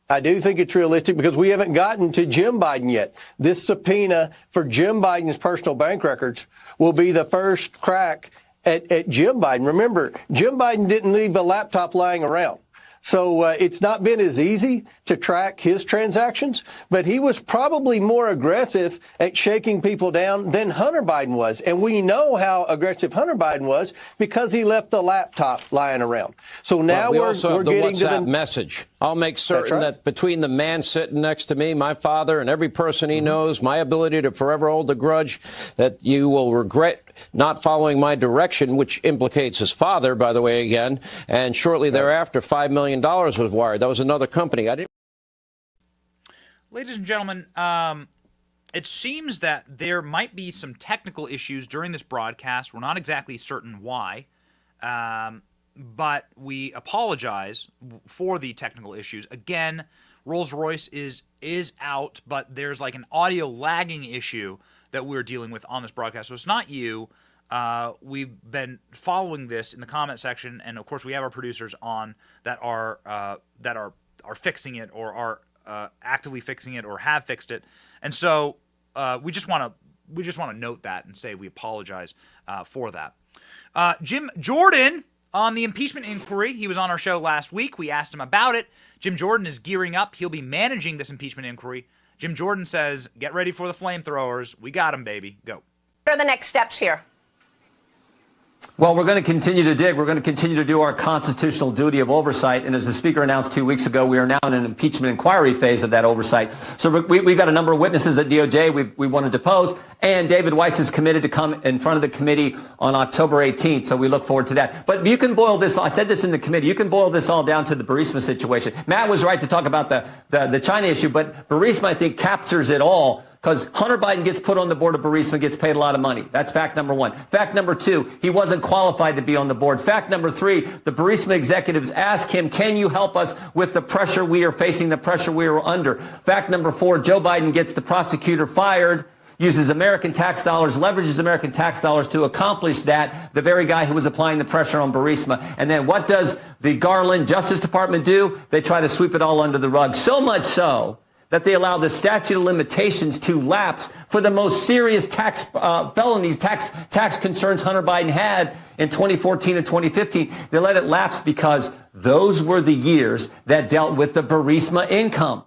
I do think it's realistic because we haven't gotten to Jim Biden yet. This subpoena for Jim Biden's personal bank records will be the first crack at Jim Biden. Remember, Jim Biden didn't leave a laptop lying around. So it's not been as easy to track his transactions, but he was probably more aggressive at shaking people down than Hunter Biden was. And we know how aggressive Hunter Biden was because he left the laptop lying around. So now we're getting to the
message. I'll make certain that between the man sitting next to me, my father, and every person he knows, my ability to forever hold a grudge, that you will regret not following my direction, which implicates his father, by the way, again. And shortly thereafter, $5 million was wired. That was another company.
Ladies and gentlemen, it seems that there might be some technical issues during this broadcast. We're not exactly certain why, but we apologize for the technical issues. Again, Rolls-Royce is out, but there's like an audio lagging issue that we're dealing with on this broadcast. So it's not you. We've been following this in the comment section, and of course we have our producers on that are fixing it or are actively fixing it or have fixed it. And so we just want to note that and say we apologize for that. Jim Jordan on the impeachment inquiry. He was on our show last week. We asked him about it. Jim Jordan is gearing up. He'll be managing this impeachment inquiry. Jim Jordan says, get ready for the flamethrowers. We got him, baby. Go.
What are the next steps here?
Well, we're going to continue to dig. We're going to continue to do our constitutional duty of oversight. And as the Speaker announced 2 weeks ago, we are now in an impeachment inquiry phase of that oversight. So we've got a number of witnesses at DOJ we want to depose. And David Weiss is committed to come in front of the committee on October 18th. So we look forward to that. But you can boil this, I said this in the committee, you can boil this all down to the Burisma situation. Matt was right to talk about the China issue, but Burisma, I think, captures it all. Because Hunter Biden gets put on the board of Burisma, gets paid a lot of money. That's fact number one. Fact number two, he wasn't qualified to be on the board. Fact number three, the Burisma executives asked him, can you help us with the pressure we are facing, the pressure we are under? Fact number four, Joe Biden gets the prosecutor fired uses American tax dollars, leverages American tax dollars to accomplish that, the very guy who was applying the pressure on Burisma. And then what does the Garland Justice Department do? They try to sweep it all under the rug, so much so that they allow the statute of limitations to lapse for the most serious tax felonies, tax concerns Hunter Biden had in 2014 and 2015. They let it lapse because those were the years that dealt with the Burisma income.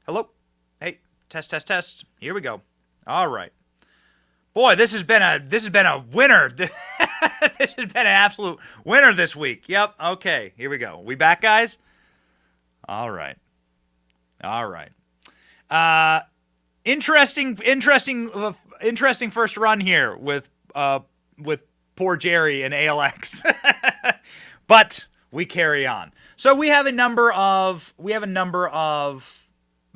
Hello? Hey, test. Here we go. All right. Boy, this has been a winner. This has been an absolute winner this week. Yep. Okay. Here we go. We back, guys? All right. Interesting first run here with poor Jerry and ALX. But we carry on. So we have a number of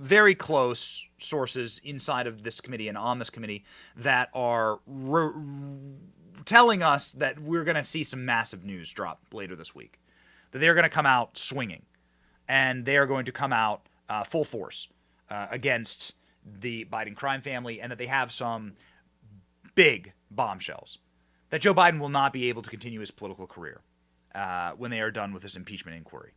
very close sources inside of this committee and on this committee that are telling us that we're going to see some massive news drop later this week. That they're going to come out swinging. And they are going to come out full force against the Biden crime family, and that they have some big bombshells. That Joe Biden will not be able to continue his political career when they are done with this impeachment inquiry.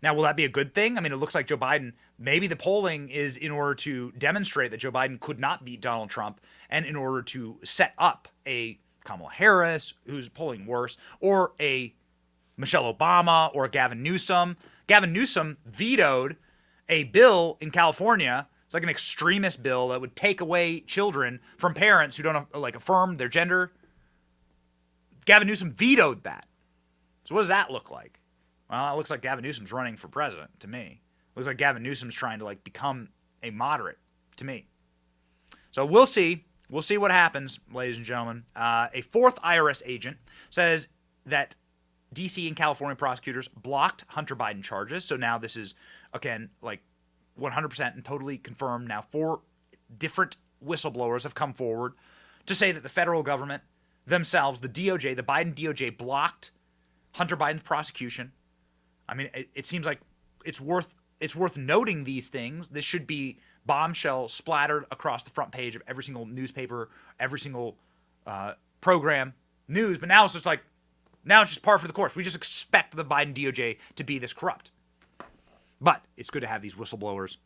Now, will that be a good thing? I mean, it looks like Joe Biden, maybe the polling is in order to demonstrate that Joe Biden could not beat Donald Trump, and in order to set up a Kamala Harris, who's polling worse, or a Michelle Obama, or Gavin Newsom. Gavin Newsom vetoed a bill in California. It's like an extremist bill that would take away children from parents who don't affirm their gender. Gavin Newsom vetoed that. So what does that look like? Well, it looks like Gavin Newsom's running for president to me. It looks like Gavin Newsom's trying to become a moderate to me. So we'll see. We'll see what happens, ladies and gentlemen. A fourth IRS agent says that D.C. and California prosecutors blocked Hunter Biden charges. So now this is, again, 100% and totally confirmed. Now 4 different whistleblowers have come forward to say that the federal government themselves, the DOJ, the Biden DOJ, blocked Hunter Biden's prosecution. I mean, it seems like it's worth noting these things. This should be bombshell splattered across the front page of every single newspaper, every single program, news. But now it's just now it's just par for the course. We just expect the Biden DOJ to be this corrupt. But it's good to have these whistleblowers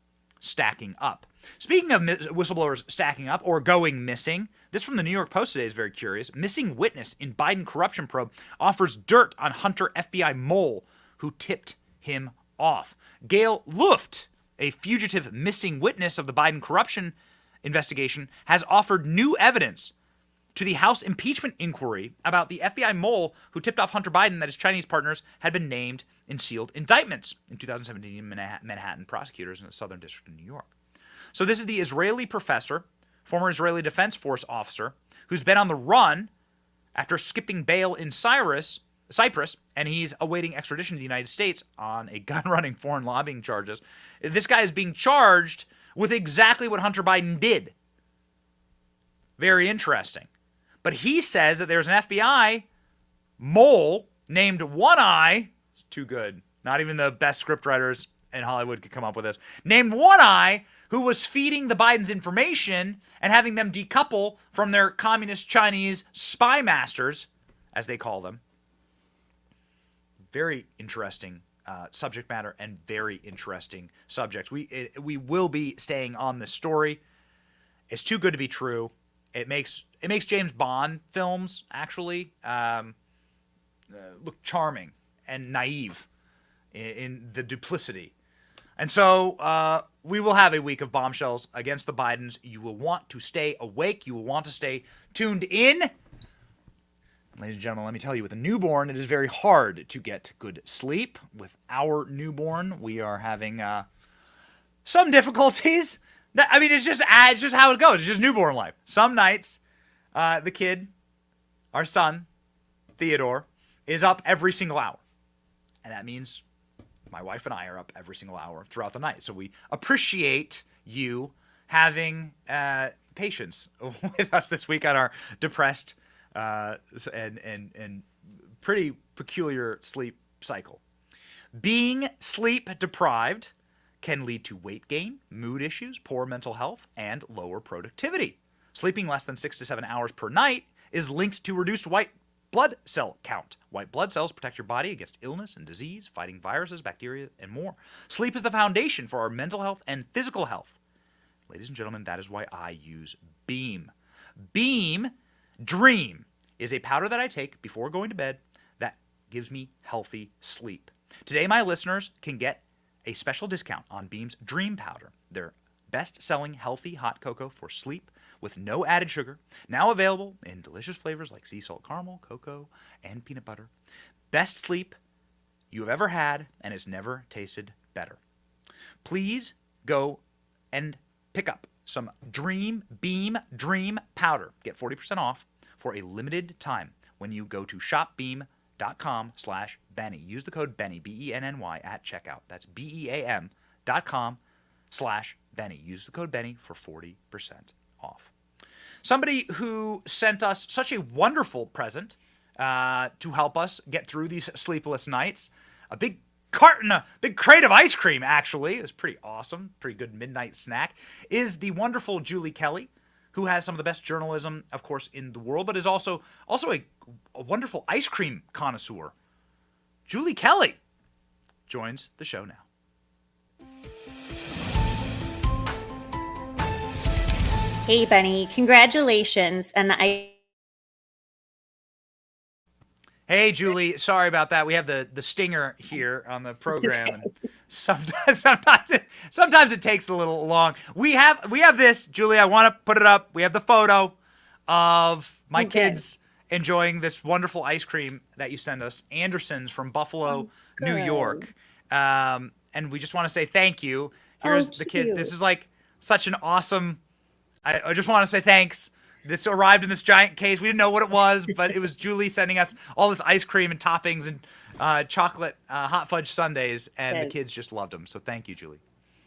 stacking up. Speaking of whistleblowers stacking up or going missing, this from the New York Post today is very curious. Missing witness in Biden corruption probe offers dirt on Hunter FBI mole who tipped him off. Gail Luft, a fugitive missing witness of the Biden corruption investigation, has offered new evidence to the House impeachment inquiry about the FBI mole who tipped off Hunter Biden that his Chinese partners had been named in sealed indictments in 2017 in Manhattan prosecutors in the Southern District of New York. So this is the Israeli professor, former Israeli Defense Force officer, who's been on the run after skipping bail in Cyprus, and he's awaiting extradition to the United States on a gun-running foreign lobbying charges. This guy is being charged with exactly what Hunter Biden did. Very interesting. But he says that there's an FBI mole named One Eye. It's too good. Not even the best scriptwriters in Hollywood could come up with this. Named One Eye, who was feeding the Bidens information and having them decouple from their communist Chinese spy masters, as they call them. Very interesting subject matter and very interesting subjects. We will be staying on this story. It's too good to be true. It makes James Bond films actually look charming and naive in the duplicity. And so we will have a week of bombshells against the Bidens. You will want to stay awake. You will want to stay tuned in. Ladies and gentlemen, let me tell you, with a newborn, it is very hard to get good sleep. With our newborn, we are having some difficulties. I mean, it's just how it goes. It's just newborn life. Some nights, the kid, our son, Theodore, is up every single hour. And that means my wife and I are up every single hour throughout the night. So we appreciate you having patience with us this week on our depressed and pretty peculiar sleep cycle. Being sleep deprived can lead to weight gain, mood issues, poor mental health, and lower productivity. Sleeping less than 6 to 7 hours per night is linked to reduced white blood cell count. White blood cells protect your body against illness and disease, fighting viruses, bacteria, and more. Sleep is the foundation for our mental health and physical health. Ladies and gentlemen, that is why I use Beam. Beam Dream is a powder that I take before going to bed that gives me healthy sleep. Today, my listeners can get a special discount on Beam's Dream Powder, their best-selling healthy hot cocoa for sleep with no added sugar, now available in delicious flavors like sea salt caramel, cocoa, and peanut butter. Best sleep you have ever had, and it's never tasted better. Please go and pick up some Beam Dream Powder. Get 40% off for a limited time when you go to shopbeam.com/Benny. Use the code Benny, BENNY, at checkout. That's BEAM.com/Benny. Use the code Benny for 40% off. Somebody who sent us such a wonderful present to help us get through these sleepless nights. A big crate of ice cream, actually. It's pretty awesome. Pretty good midnight snack. Is the wonderful Julie Kelly, who has some of the best journalism, of course, in the world, but is also a wonderful ice cream connoisseur. Julie Kelly joins the show now.
Hey, Benny, congratulations.
Hey, Julie, sorry about that. We have the stinger here on the program. Okay. And sometimes it takes a little long. We have this, Julie, I want to put it up. We have the photo of my kids enjoying this wonderful ice cream that you send us, Anderson's from Buffalo, New York. And we just want to say thank you. Here's the kid. This is like such an awesome... I just want to say thanks. This arrived in this giant case. We didn't know what it was, but it was Julie sending us all this ice cream and toppings and chocolate hot fudge sundaes, and the kids just loved them. So thank you, Julie.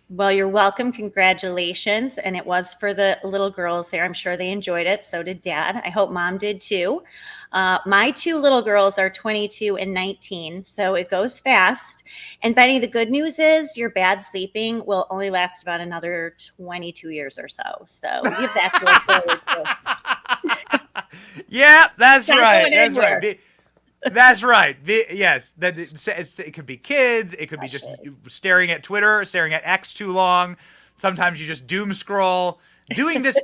Well, you're welcome. Congratulations. And it was for the little girls there. I'm sure they enjoyed it. So did Dad. I hope Mom did too. My two little girls are 22 and 19, so it goes fast. And Benny, the good news is your bad sleeping will only last about another 22 years or so. So you have that to look forward to.
Yeah, that's right. That's right. That's right. Yes, it could be kids. It could be just staring at Twitter, staring at X too long. Sometimes you just doom scroll. Doing this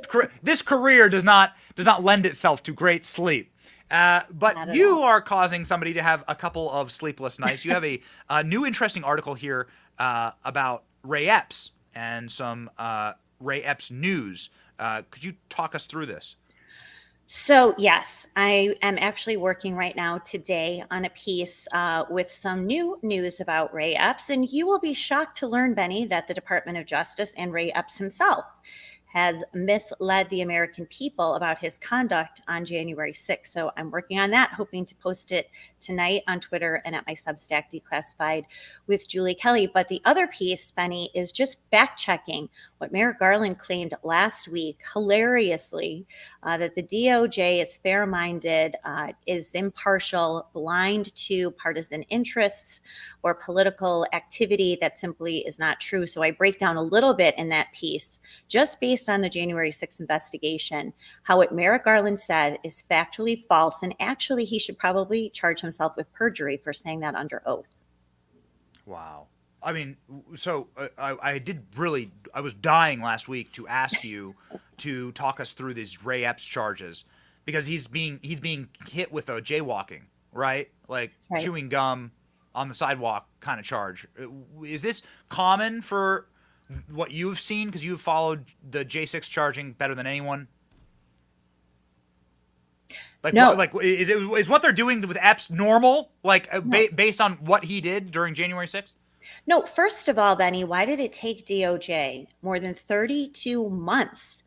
career does not lend itself to great sleep. But you are causing somebody to have a couple of sleepless nights. You have a new interesting article here about Ray Epps and some Ray Epps news. Could you talk us through this?
So, yes, I am actually working right now today on a piece with some new news about Ray Epps. And you will be shocked to learn, Benny, that the Department of Justice and Ray Epps himself has misled the American people about his conduct on January 6th. So I'm working on that, hoping to post it tonight on Twitter and at my Substack Declassified with Julie Kelly. But the other piece, Benny, is just fact-checking what Merrick Garland claimed last week, hilariously, that the DOJ is fair-minded, is impartial, blind to partisan interests or political activity. That simply is not true. So I break down a little bit in that piece, just based on the January 6th investigation, how what Merrick Garland said is factually false, and actually he should probably charge himself with perjury for saying that under oath.
Wow. I mean, so I was dying last week to ask you to talk us through these Ray Epps charges, because he's being hit with a jaywalking, right? Like chewing gum on the sidewalk kind of charge. Is this common for what you've seen, because you've followed the J6 charging better than anyone? Like,
no.
Is what they're doing with Epps normal? Like, based on what he did during January 6th?
No, first of all, Benny, why did it take DOJ more than 32 months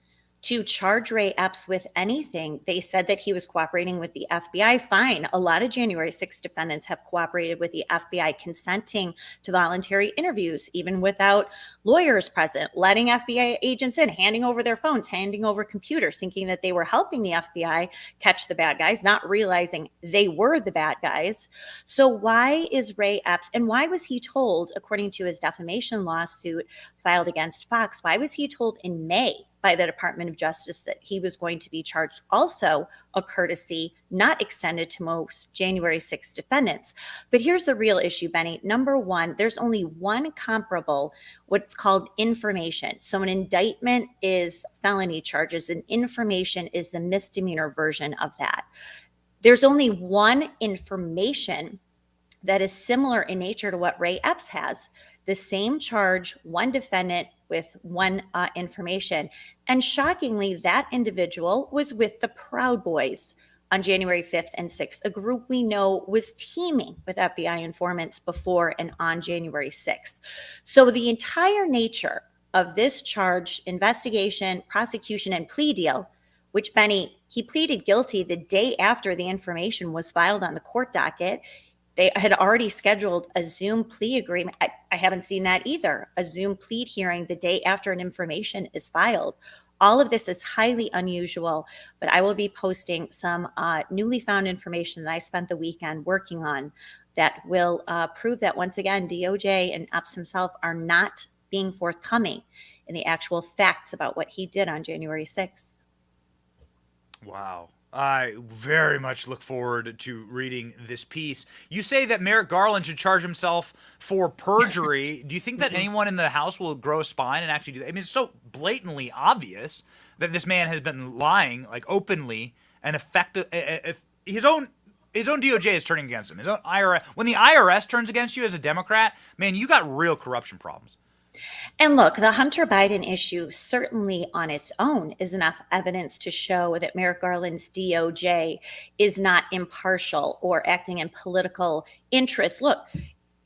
to charge Ray Epps with anything. They said that he was cooperating with the FBI. Fine. A lot of January 6 defendants have cooperated with the FBI, consenting to voluntary interviews, even without lawyers present, letting FBI agents in, handing over their phones, handing over computers, thinking that they were helping the FBI catch the bad guys, not realizing they were the bad guys. So why is Ray Epps, and why was he told, according to his defamation lawsuit filed against Fox, why was he told in May by the Department of Justice that he was going to be charged? Also a courtesy not extended to most January 6 defendants. But here's the real issue, Benny. Number one, there's only one comparable, what's called information. So an indictment is felony charges, and information is the misdemeanor version of that. There's only one information that is similar in nature to what Ray Epps has. The same charge, one defendant with one information. And shockingly, that individual was with the Proud Boys on January 5th and 6th, a group we know was teaming with FBI informants before and on January 6th. So the entire nature of this charge, investigation, prosecution, and plea deal, which Benny, he pleaded guilty the day after the information was filed on the court docket. They had already scheduled a Zoom plea agreement. I haven't seen that either. A Zoom plea hearing the day after an information is filed. All of this is highly unusual, but I will be posting some newly found information that I spent the weekend working on that will prove that, once again, DOJ and Epps himself are not being forthcoming in the actual facts about what he did on January 6th.
Wow. I very much look forward to reading this piece. You say that Merrick Garland should charge himself for perjury. Do you think that anyone in the House will grow a spine and actually do that? I mean, it's so blatantly obvious that this man has been lying, like, openly and effective. His own DOJ is turning against him. His own IRS. When the IRS turns against you as a Democrat, man, you got real corruption problems.
And look, the Hunter Biden issue certainly on its own is enough evidence to show that Merrick Garland's DOJ is not impartial or acting in political interest. Look,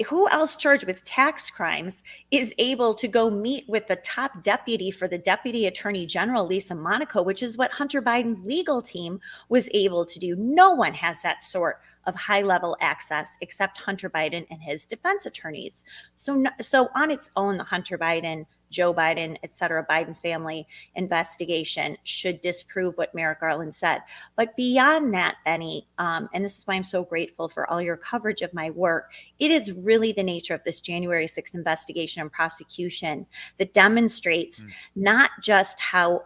who else charged with tax crimes is able to go meet with the top deputy for the Deputy Attorney General, Lisa Monaco, which is what Hunter Biden's legal team was able to do. No one has that sort of high-level access except Hunter Biden and his defense attorneys. So on its own, the Hunter Biden, Joe Biden, et cetera, Biden family investigation should disprove what Merrick Garland said. But beyond that, Benny, and this is why I'm so grateful for all your coverage of my work, it is really the nature of this January 6th investigation and prosecution that demonstrates not just how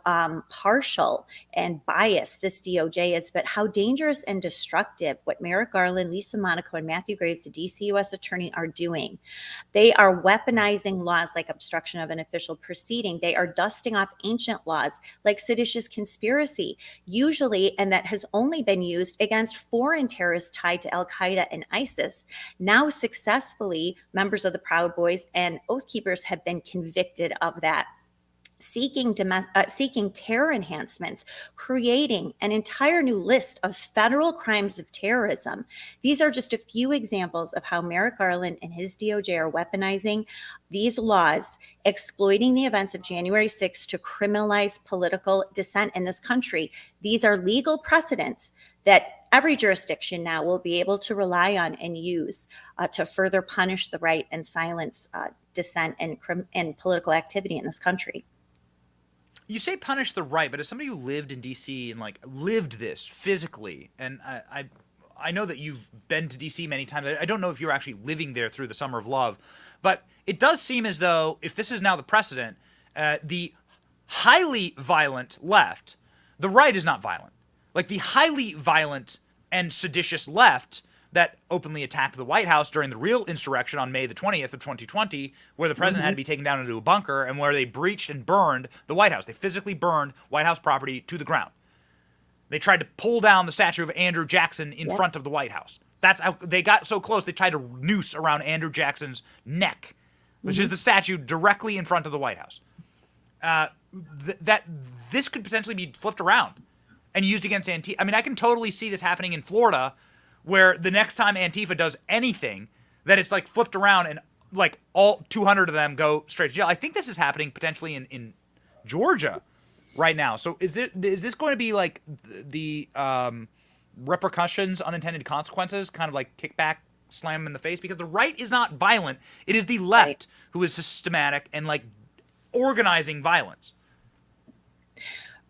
partial and biased this DOJ is, but how dangerous and destructive what Merrick Garland, Lisa Monaco, and Matthew Graves, the DC U.S. attorney, are doing. They are weaponizing laws like obstruction of an official proceeding. They are dusting off ancient laws like seditious conspiracy, usually, and that has only been used against foreign terrorists tied to Al Qaeda and ISIS. Now, successfully, members of the Proud Boys and Oath Keepers have been convicted of that. Seeking terror enhancements, creating an entire new list of federal crimes of terrorism. These are just a few examples of how Merrick Garland and his DOJ are weaponizing these laws, exploiting the events of January 6th to criminalize political dissent in this country. These are legal precedents that every jurisdiction now will be able to rely on and use to further punish the right and silence dissent and political activity in this country.
You say punish the right, but as somebody who lived in D.C. and lived this physically, and I know that you've been to D.C. many times. I don't know if you're actually living there through the Summer of Love, but it does seem as though if this is now the precedent, the highly violent left, the right is not violent. Like the highly violent and seditious left that openly attacked the White House during the real insurrection on May the 20th of 2020, where the president had to be taken down into a bunker and where they breached and burned the White House. They physically burned White House property to the ground. They tried to pull down the statue of Andrew Jackson in front of the White House. That's how they got so close. They tried to noose around Andrew Jackson's neck, which is the statue directly in front of the White House. That this could potentially be flipped around and used against Antifa. I mean, I can totally see this happening in Florida, where the next time Antifa does anything, that it's like flipped around and like all 200 of them go straight to jail. I think this is happening potentially in Georgia right now. So is this going to be like the repercussions, unintended consequences, kind of like kickback, slam them in the face? Because the right is not violent. It is the left who is systematic and like organizing violence.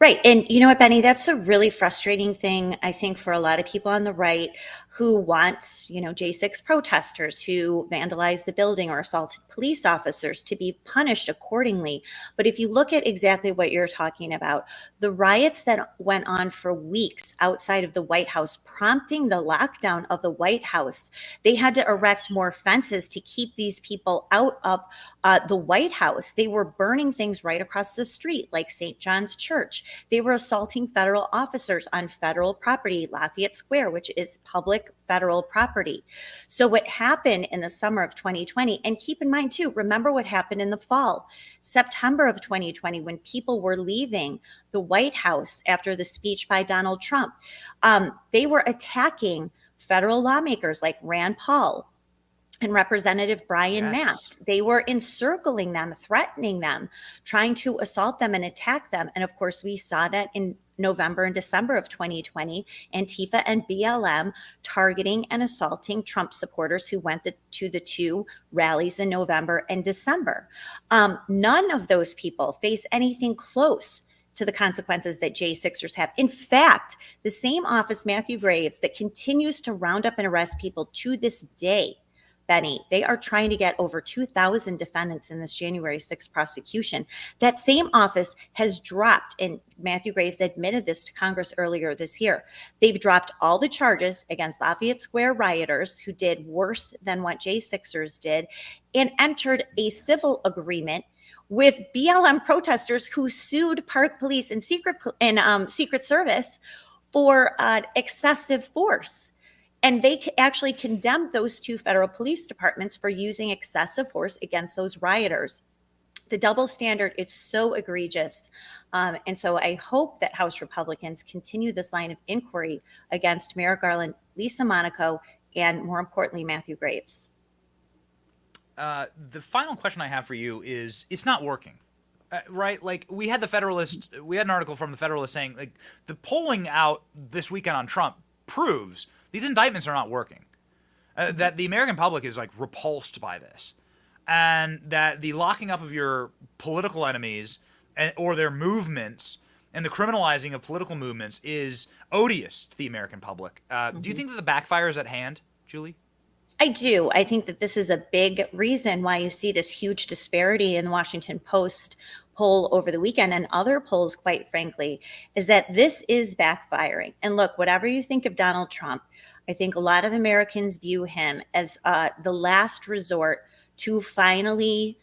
Right. And you know what, Benny, that's a really frustrating thing, I think, for a lot of people on the right who want, J6 protesters who vandalized the building or assaulted police officers to be punished accordingly. But if you look at exactly what you're talking about, the riots that went on for weeks outside of the White House, prompting the lockdown of the White House, they had to erect more fences to keep these people out of the White House. They were burning things right across the street, like St. John's Church. They were assaulting federal officers on federal property, Lafayette Square, which is public federal property. So what happened in the summer of 2020, and keep in mind too, remember what happened in the fall, September of 2020, when people were leaving the White House after the speech by Donald Trump, they were attacking federal lawmakers like Rand Paul and Representative Brian Mast. They were encircling them, threatening them, trying to assault them and attack them. And of course, we saw that in November and December of 2020, Antifa and BLM targeting and assaulting Trump supporters who went to the two rallies in November and December. None of those people face anything close to the consequences that J6ers have. In fact, the same office, Matthew Graves, that continues to round up and arrest people to this day, Benny, they are trying to get over 2,000 defendants in this January 6th prosecution. That same office has dropped, and Matthew Graves admitted this to Congress earlier this year. They've dropped all the charges against Lafayette Square rioters who did worse than what J6ers did, and entered a civil agreement with BLM protesters who sued Park Police and Secret Service for excessive force. And they actually condemned those two federal police departments for using excessive force against those rioters. The double standard is so egregious. And so I hope that House Republicans continue this line of inquiry against Merrick Garland, Lisa Monaco, and more importantly, Matthew Graves.
The final question I have for you is, it's not working. Right? Like, we had an article from the Federalist saying, like, the polling out this weekend on Trump proves these indictments are not working, that the American public is like repulsed by this, and that the locking up of your political enemies or their movements and the criminalizing of political movements is odious to the American public. Do you think that the backfire is at hand, Julie?
I do. I think that this is a big reason why you see this huge disparity in the Washington Post poll over the weekend, and other polls, quite frankly, is that this is backfiring. And look, whatever you think of Donald Trump, I think a lot of Americans view him as the last resort to finally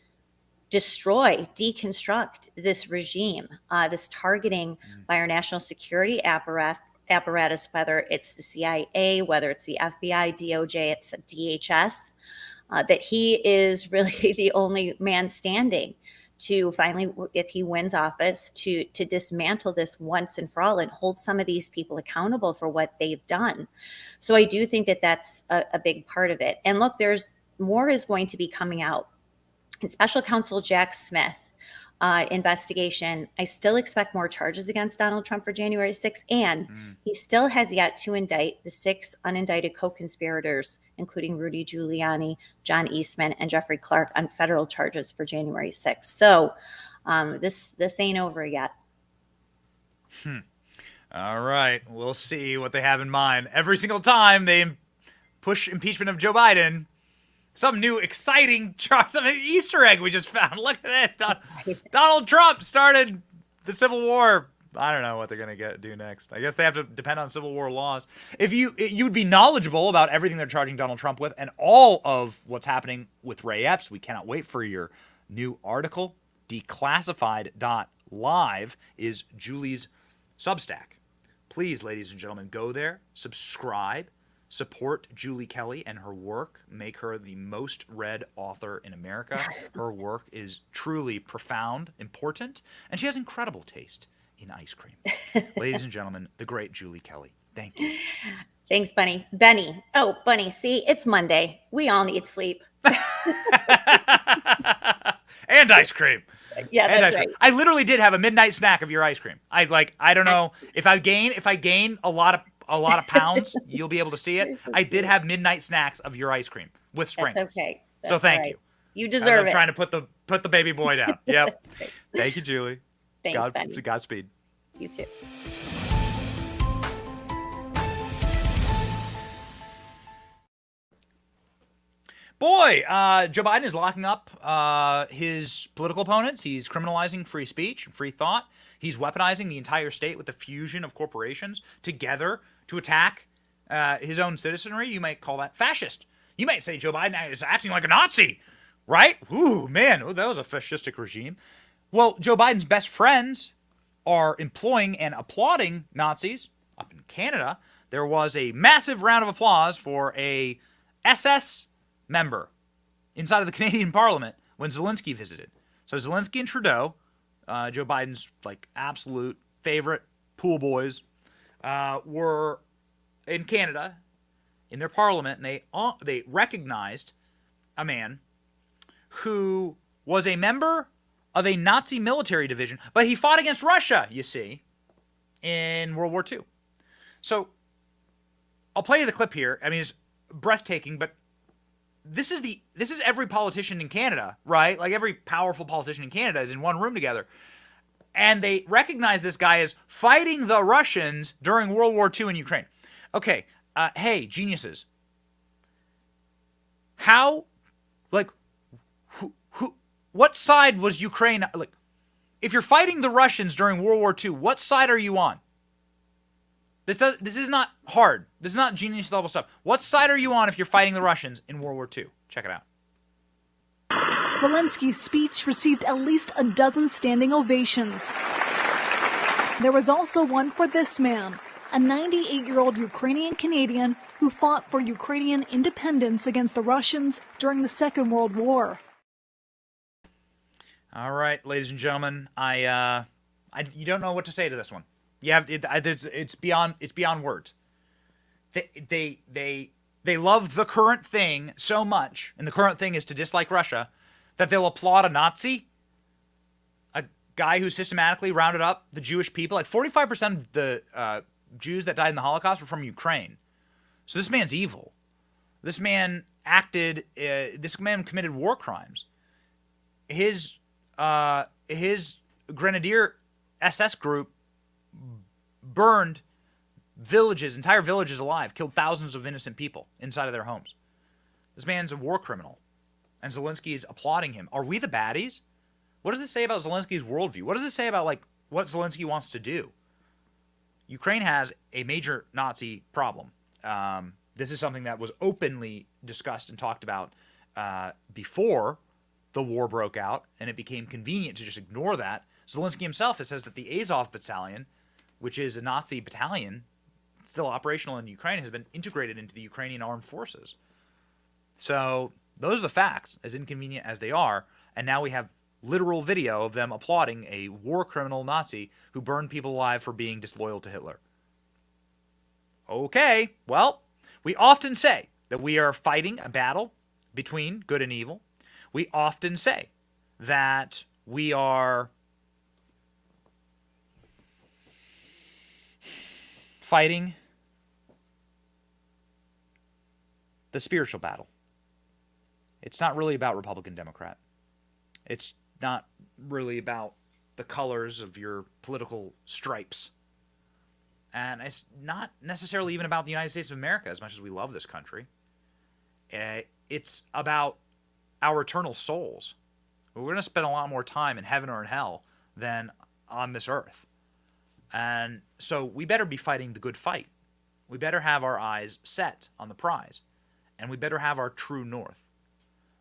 destroy, deconstruct this regime, this targeting by our national security apparatus, whether it's the CIA, whether it's the FBI, DOJ, it's DHS, that he is really the only man standing to finally, if he wins office, to dismantle this once and for all and hold some of these people accountable for what they've done. So I do think that that's a big part of it. And look, there's more is going to be coming out. In Special Counsel Jack Smith investigation, I still expect more charges against Donald Trump for January 6th, and he still has yet to indict the 6 unindicted co-conspirators, including Rudy Giuliani, John Eastman, and Jeffrey Clark, on federal charges for January 6th. So this ain't over yet.
All right, we'll see what they have in mind. Every single time they push impeachment of Joe Biden, some new exciting some Easter egg we just found. Look at this. Donald Trump started the Civil War. I don't know what they're going to do next. I guess they have to depend on Civil War laws. If you would be knowledgeable about everything they're charging Donald Trump with and all of what's happening with Ray Epps, we cannot wait for your new article. Declassified.live is Julie's Substack. Please, ladies and gentlemen, go there, subscribe, support Julie Kelly and her work. Make her the most read author in America. Her work is truly profound, important, and she has incredible taste in ice cream. Ladies and gentlemen, the great Julie Kelly. Thank you.
Thanks, Bunny. Benny. Oh, Bunny, see, it's Monday. We all need sleep.
And ice cream.
Yeah,
And
that's
ice
right.
cream. I literally did have a midnight snack of your ice cream. I don't know if I gain a lot of pounds, you'll be able to see it.
So
I did have midnight snacks of your ice cream with sprinkles.
That's okay.
So
That's
thank
all right.
you.
You
As
deserve
I'm
it.
trying to put the baby boy down. Yep. Thank you, Julie.
Thanks, Benny.
Godspeed.
You too.
Boy, Joe Biden is locking up his political opponents. He's criminalizing free speech and free thought. He's weaponizing the entire state with the fusion of corporations together to attack his own citizenry. You might call that fascist. You might say Joe Biden is acting like a Nazi, right? Ooh, man, that was a fascistic regime. Well, Joe Biden's best friends are employing and applauding Nazis. Up in Canada, there was a massive round of applause for a SS member inside of the Canadian Parliament when Zelensky visited. So Zelensky and Trudeau, Joe Biden's like absolute favorite pool boys, were in Canada in their parliament, and they recognized a man who was a member of a Nazi military division, but he fought against Russia, you see, in World War II. So I'll play you the clip here. I mean, it's breathtaking, but this is every politician in Canada, right? Like every powerful politician in Canada is in one room together. And they recognize this guy as fighting the Russians during World War II in Ukraine. Okay, hey, geniuses. How, like, what side was Ukraine, like, if you're fighting the Russians during World War II, what side are you on? This is not hard. This is not genius level stuff. What side are you on if you're fighting the Russians in World War II? Check it out.
Zelensky's speech received at least a dozen standing ovations. There was also one for this man, a 98-year-old Ukrainian Canadian who fought for Ukrainian independence against the Russians during the Second World War.
All right, ladies and gentlemen, you don't know what to say to this one. You have it's beyond words. They love the current thing so much, and the current thing is to dislike Russia, that they'll applaud a Nazi, a guy who systematically rounded up the Jewish people. Like 45% of the Jews that died in the Holocaust were from Ukraine. So this man's evil. This man committed war crimes. His Grenadier SS group burned entire villages alive, killed thousands of innocent people inside of their homes. This man's a war criminal, and Zelensky is applauding him. Are we the baddies? What does this say about Zelensky's worldview? What does it say about, like, what Zelensky wants to do? Ukraine has a major Nazi problem. This is something that was openly discussed and talked about before the war broke out, and it became convenient to just ignore that. Zelensky himself says that the Azov Battalion, which is a Nazi battalion still operational in Ukraine, has been integrated into the Ukrainian armed forces. So those are the facts, as inconvenient as they are. And now we have literal video of them applauding a war criminal Nazi who burned people alive for being disloyal to Hitler. Okay, well, we often say that we are fighting a battle between good and evil. We often say that we are fighting the spiritual battle. It's not really about Republican, Democrat. It's not really about the colors of your political stripes. And it's not necessarily even about the United States of America, as much as we love this country. It's about our eternal souls. We're going to spend a lot more time in heaven or in hell than on this earth. And so we better be fighting the good fight. We better have our eyes set on the prize. And we better have our true north.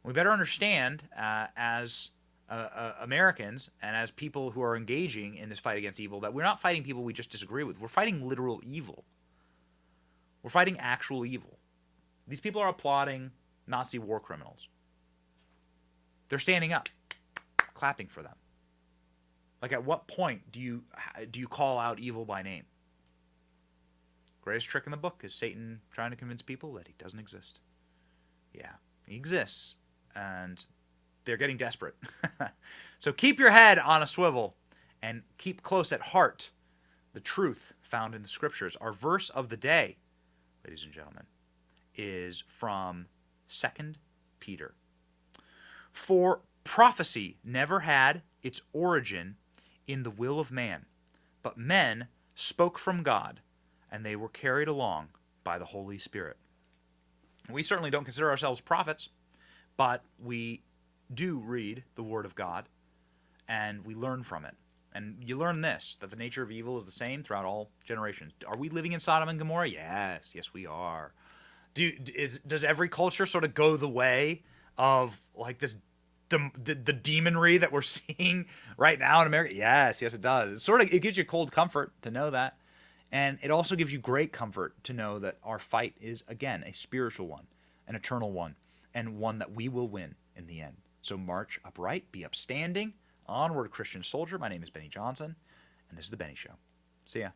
We better understand as Americans and as people who are engaging in this fight against evil that we're not fighting people we just disagree with. We're fighting literal evil. We're fighting actual evil. These people are applauding Nazi war criminals. They're standing up, clapping for them. Like, at what point do you call out evil by name? Greatest trick in the book is Satan trying to convince people that he doesn't exist. Yeah, he exists, and they're getting desperate. So keep your head on a swivel and keep close at heart the truth found in the scriptures. Our verse of the day, ladies and gentlemen, is from 2 Peter. For prophecy never had its origin in the will of man, but men spoke from God, and they were carried along by the Holy Spirit. We certainly don't consider ourselves prophets, but we do read the Word of God, and we learn from it. And you learn this, that the nature of evil is the same throughout all generations. Are we living in Sodom and Gomorrah? Yes, we are. Does every culture sort of go the way of like this, the demonry that we're seeing right now in America? Yes, it does. It gives you cold comfort to know that. And it also gives you great comfort to know that our fight is, again, a spiritual one, an eternal one, and one that we will win in the end. So march upright, be upstanding, onward, Christian soldier. My name is Benny Johnson, and this is The Benny Show. See ya.